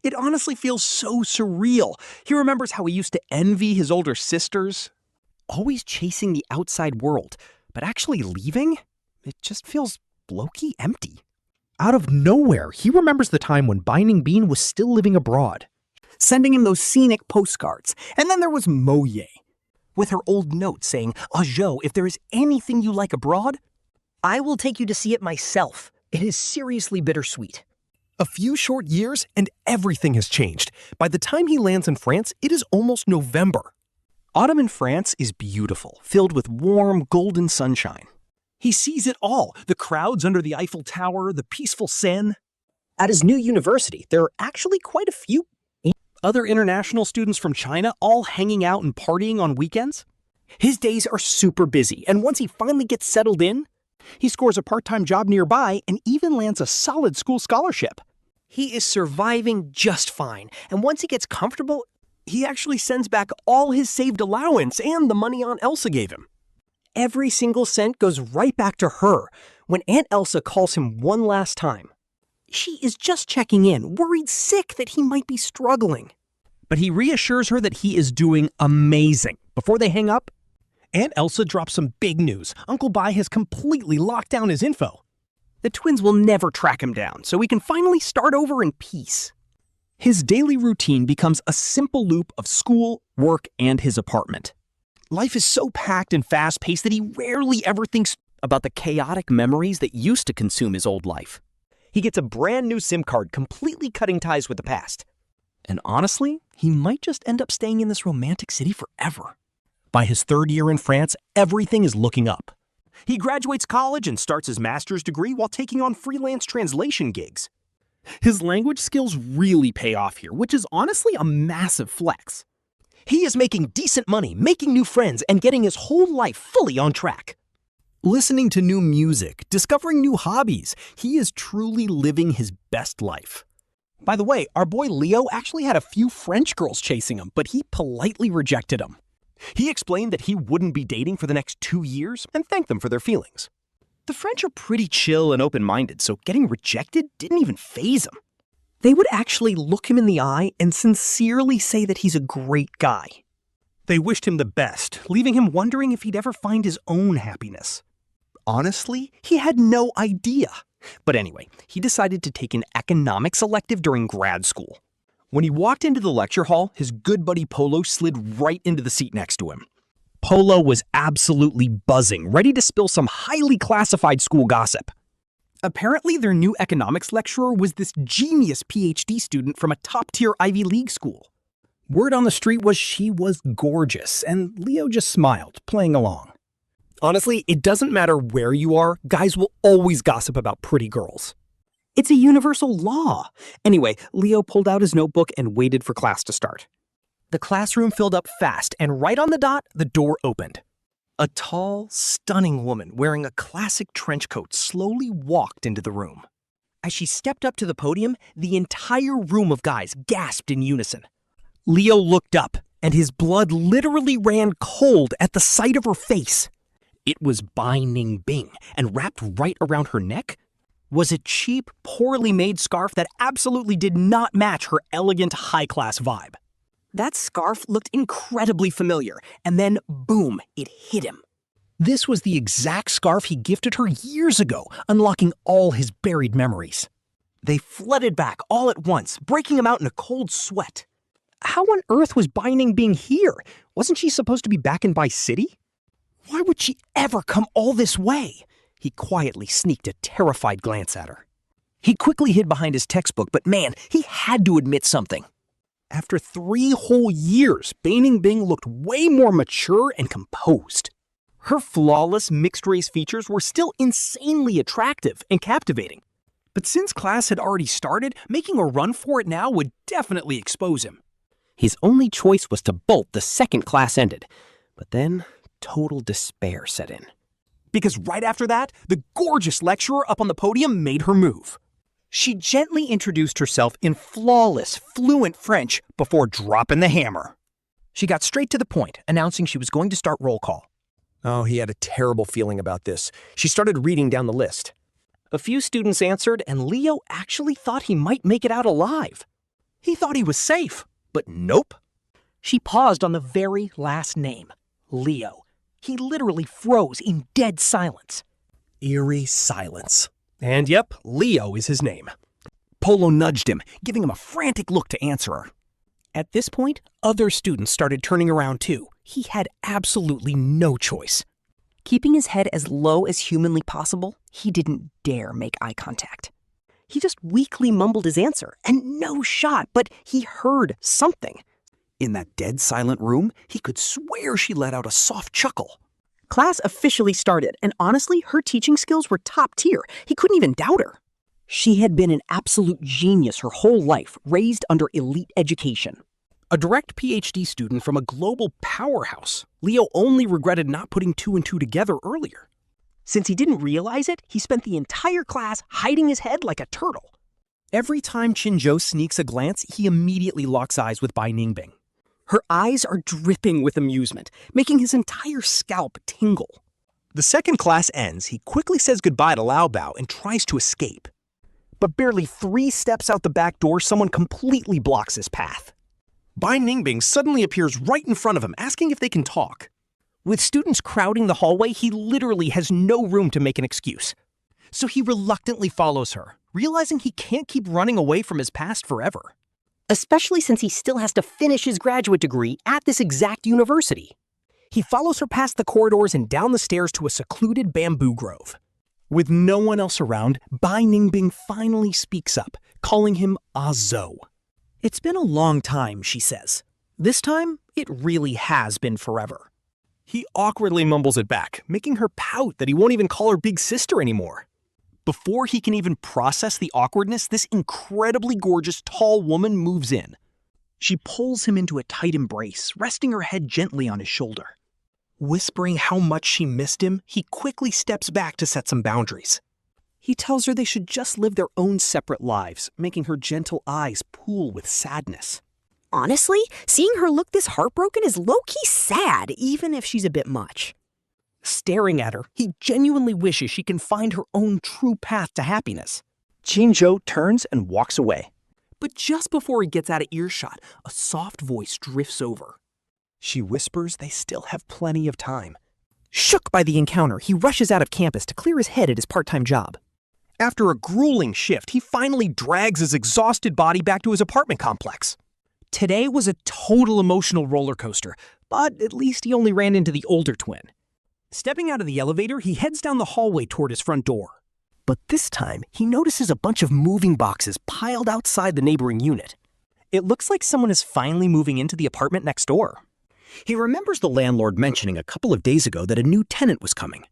It honestly feels so surreal. He remembers how he used to envy his older sisters. Always chasing the outside world, but actually leaving? It just feels low-key empty. Out of nowhere, he remembers the time when Bai Ningbing was still living abroad, Sending him those scenic postcards. And then there was Moye, with her old note saying, Ah Zhou, if there is anything you like abroad, I will take you to see it myself. It is seriously bittersweet. a few short years and everything has changed. By the time he lands in France, it is almost November. Autumn in France is beautiful, filled with warm, golden sunshine. He sees it all, the crowds under the Eiffel Tower, the peaceful Seine. At his new university, there are actually quite a few Other international students from China all hanging out and partying on weekends. His days are super busy, and once he finally gets settled in, He scores a part-time job nearby and even lands a solid school scholarship. he is surviving just fine. And once he gets comfortable, He actually sends back all his saved allowance and the money Aunt Elsa gave him. every single cent goes right back to her when Aunt Elsa calls him one last time. She is just checking in, worried sick that he might be struggling. But he reassures her that he is doing amazing. Before they hang up, Aunt Elsa drops some big news. Uncle Bai has completely locked down his info. The twins will never track him down, so he can finally start over in peace. His daily routine becomes a simple loop of school, work, and his apartment. Life is so packed and fast-paced that he rarely ever thinks About the chaotic memories that used to consume his old life. He gets a brand new SIM card, completely cutting ties with the past. And honestly, he might just end up staying in this romantic city forever. By his third year in France, everything is looking up. He graduates college and starts his master's degree while taking on freelance translation gigs. His language skills really pay off here, which is honestly a massive flex. He is making decent money, making new friends, and getting his whole life fully on track. Listening to new music, discovering new hobbies, he is truly living his best life. By the way, our boy Leo actually had a few French girls chasing him, but he politely rejected them. He explained that he wouldn't be dating for the next 2 years and thanked them for their feelings. The French are pretty chill and open-minded, so getting rejected didn't even faze him. They would actually look him in the eye and sincerely say that he's a great guy. They wished him the best, leaving him wondering if he'd ever find his own happiness. Honestly, he had no idea. But anyway, he decided to take an economics elective during grad school. When he walked into the lecture hall, his good buddy Polo slid right into the seat next to him. Polo was absolutely buzzing, ready to spill some highly classified school gossip. Apparently, their new economics lecturer was this genius PhD student from a top-tier Ivy League school. Word on the street was she was gorgeous, and Leo just smiled, playing along. Honestly, it doesn't matter where you are, guys will always gossip about pretty girls. It's a universal law. Anyway, Leo pulled out his notebook and waited for class to start. The classroom filled up fast, and right on the dot, the door opened. A tall, stunning woman wearing a classic trench coat slowly walked into the room. As she stepped up to the podium, the entire room of guys gasped in unison. Leo looked up, and his blood literally ran cold at the sight of her face. It was Bai Ningbing, and wrapped right around her neck was a cheap, poorly made scarf that absolutely did not match her elegant, high-class vibe. That scarf looked incredibly familiar, and then, boom, it hit him. This was the exact scarf he gifted her years ago, unlocking all his buried memories. They flooded back all at once, breaking him out in a cold sweat. How on earth was Bai Ningbing here? Wasn't she supposed to be back in Bai City? Why would she ever come all this way? He quietly sneaked a terrified glance at her. He quickly hid behind his textbook, but man, he had to admit something. After 3 whole years, Bai Ningbing looked way more mature and composed. Her flawless mixed-race features were still insanely attractive and captivating. But since class had already started, making a run for it now would definitely expose him. His only choice was to bolt the second class ended. But then, total despair set in. Because right after that, the gorgeous lecturer up on the podium made her move. She gently introduced herself in flawless, fluent French before dropping the hammer. She got straight to the point, announcing she was going to start roll call. Oh, he had a terrible feeling about this. She started reading down the list. A few students answered, and Leo actually thought he might make it out alive. He thought he was safe, but nope. She paused on the very last name, Leo. He literally froze in dead silence. Eerie silence. And yep, Leo is his name. Polo nudged him, giving him a frantic look to answer her. At this point, other students started turning around too. He had absolutely no choice. Keeping his head as low as humanly possible, he didn't dare make eye contact. He just weakly mumbled his answer, and no shot, but he heard something. In that dead silent room, he could swear she let out a soft chuckle. Class officially started, and honestly, her teaching skills were top tier. He couldn't even doubt her. She had been an absolute genius her whole life, raised under elite education. A direct PhD student from a global powerhouse, Leo only regretted not putting 2 and 2 together earlier. Since he didn't realize it, he spent the entire class hiding his head like a turtle. Every time Qingzhou sneaks a glance, he immediately locks eyes with Bai Ningbing. Her eyes are dripping with amusement, making his entire scalp tingle. The second class ends, he quickly says goodbye to Lao Bao and tries to escape. But barely 3 steps out the back door, someone completely blocks his path. Bai Ningbing suddenly appears right in front of him, asking if they can talk. With students crowding the hallway, he literally has no room to make an excuse. So he reluctantly follows her, realizing he can't keep running away from his past forever. Especially since he still has to finish his graduate degree at this exact university. He follows her past the corridors and down the stairs to a secluded bamboo grove. With no one else around, Bai Ningbing finally speaks up, calling him Ah Zhou. It's been a long time, she says. This time, it really has been forever. He awkwardly mumbles it back, making her pout that he won't even call her big sister anymore. Before he can even process the awkwardness, this incredibly gorgeous, tall woman moves in. She pulls him into a tight embrace, resting her head gently on his shoulder. Whispering how much she missed him, he quickly steps back to set some boundaries. He tells her they should just live their own separate lives, making her gentle eyes pool with sadness. Honestly, seeing her look this heartbroken is low-key sad, even if she's a bit much. Staring at her, he genuinely wishes she can find her own true path to happiness. Qingzhou turns and walks away. But just before he gets out of earshot, a soft voice drifts over. She whispers they still have plenty of time. Shook by the encounter, he rushes out of campus to clear his head at his part-time job. After a grueling shift, he finally drags his exhausted body back to his apartment complex. Today was a total emotional roller coaster, but at least he only ran into the older twin. Stepping out of the elevator, he heads down the hallway toward his front door. But this time, he notices a bunch of moving boxes piled outside the neighboring unit. It looks like someone is finally moving into the apartment next door. He remembers the landlord mentioning a couple of days ago that a new tenant was coming.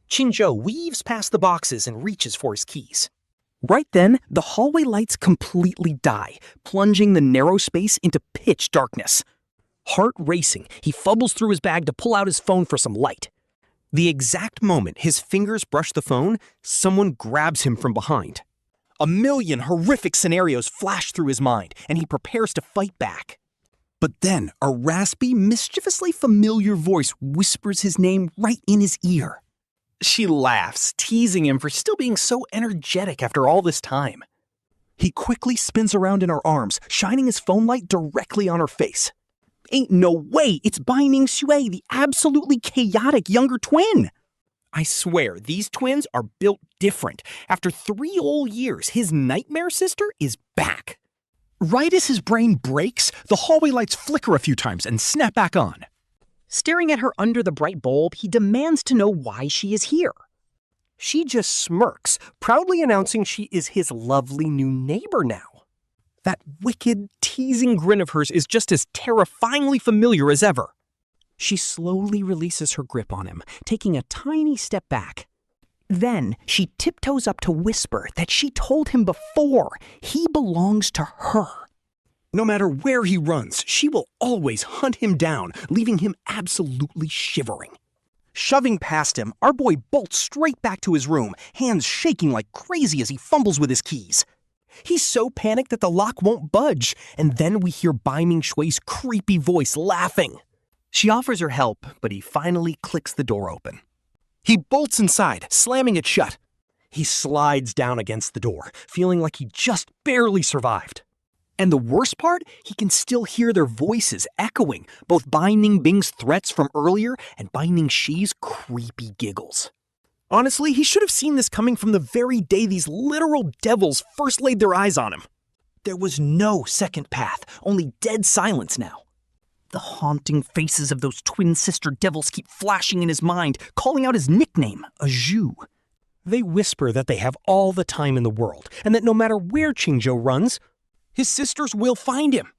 Qingzhou weaves past the boxes and reaches for his keys. Right then, the hallway lights completely die, plunging the narrow space into pitch darkness. Heart racing, he fumbles through his bag to pull out his phone for some light. The exact moment his fingers brush the phone, someone grabs him from behind. A million horrific scenarios flash through his mind, and he prepares to fight back. But then, a raspy, mischievously familiar voice whispers his name right in his ear. She laughs, teasing him for still being so energetic after all this time. He quickly spins around in her arms, shining his phone light directly on her face. Ain't no way, it's Bai Ningxue, the absolutely chaotic younger twin. I swear, these twins are built different. After 3 whole years, his nightmare sister is back. Right as his brain breaks, the hallway lights flicker a few times and snap back on. Staring at her under the bright bulb, he demands to know why she is here. She just smirks, proudly announcing she is his lovely new neighbor now. That wicked, teasing grin of hers is just as terrifyingly familiar as ever. She slowly releases her grip on him, taking a tiny step back. Then she tiptoes up to whisper that she told him before he belongs to her. No matter where he runs, she will always hunt him down, leaving him absolutely shivering. Shoving past him, our boy bolts straight back to his room, hands shaking like crazy as he fumbles with his keys. He's so panicked that the lock won't budge, and then we hear Bai Ningxue's creepy voice laughing. She offers her help, but he finally clicks the door open. He bolts inside, slamming it shut. He slides down against the door, feeling like he just barely survived. And the worst part, he can still hear their voices echoing, both Bai Ningbing's threats from earlier and Bai Ningxue's creepy giggles. Honestly, he should have seen this coming from the very day these literal devils first laid their eyes on him. There was no second path, only dead silence now. The haunting faces of those twin sister devils keep flashing in his mind, calling out his nickname, Ah Zhou. They whisper that they have all the time in the world, and that no matter where Qingzhou runs, his sisters will find him.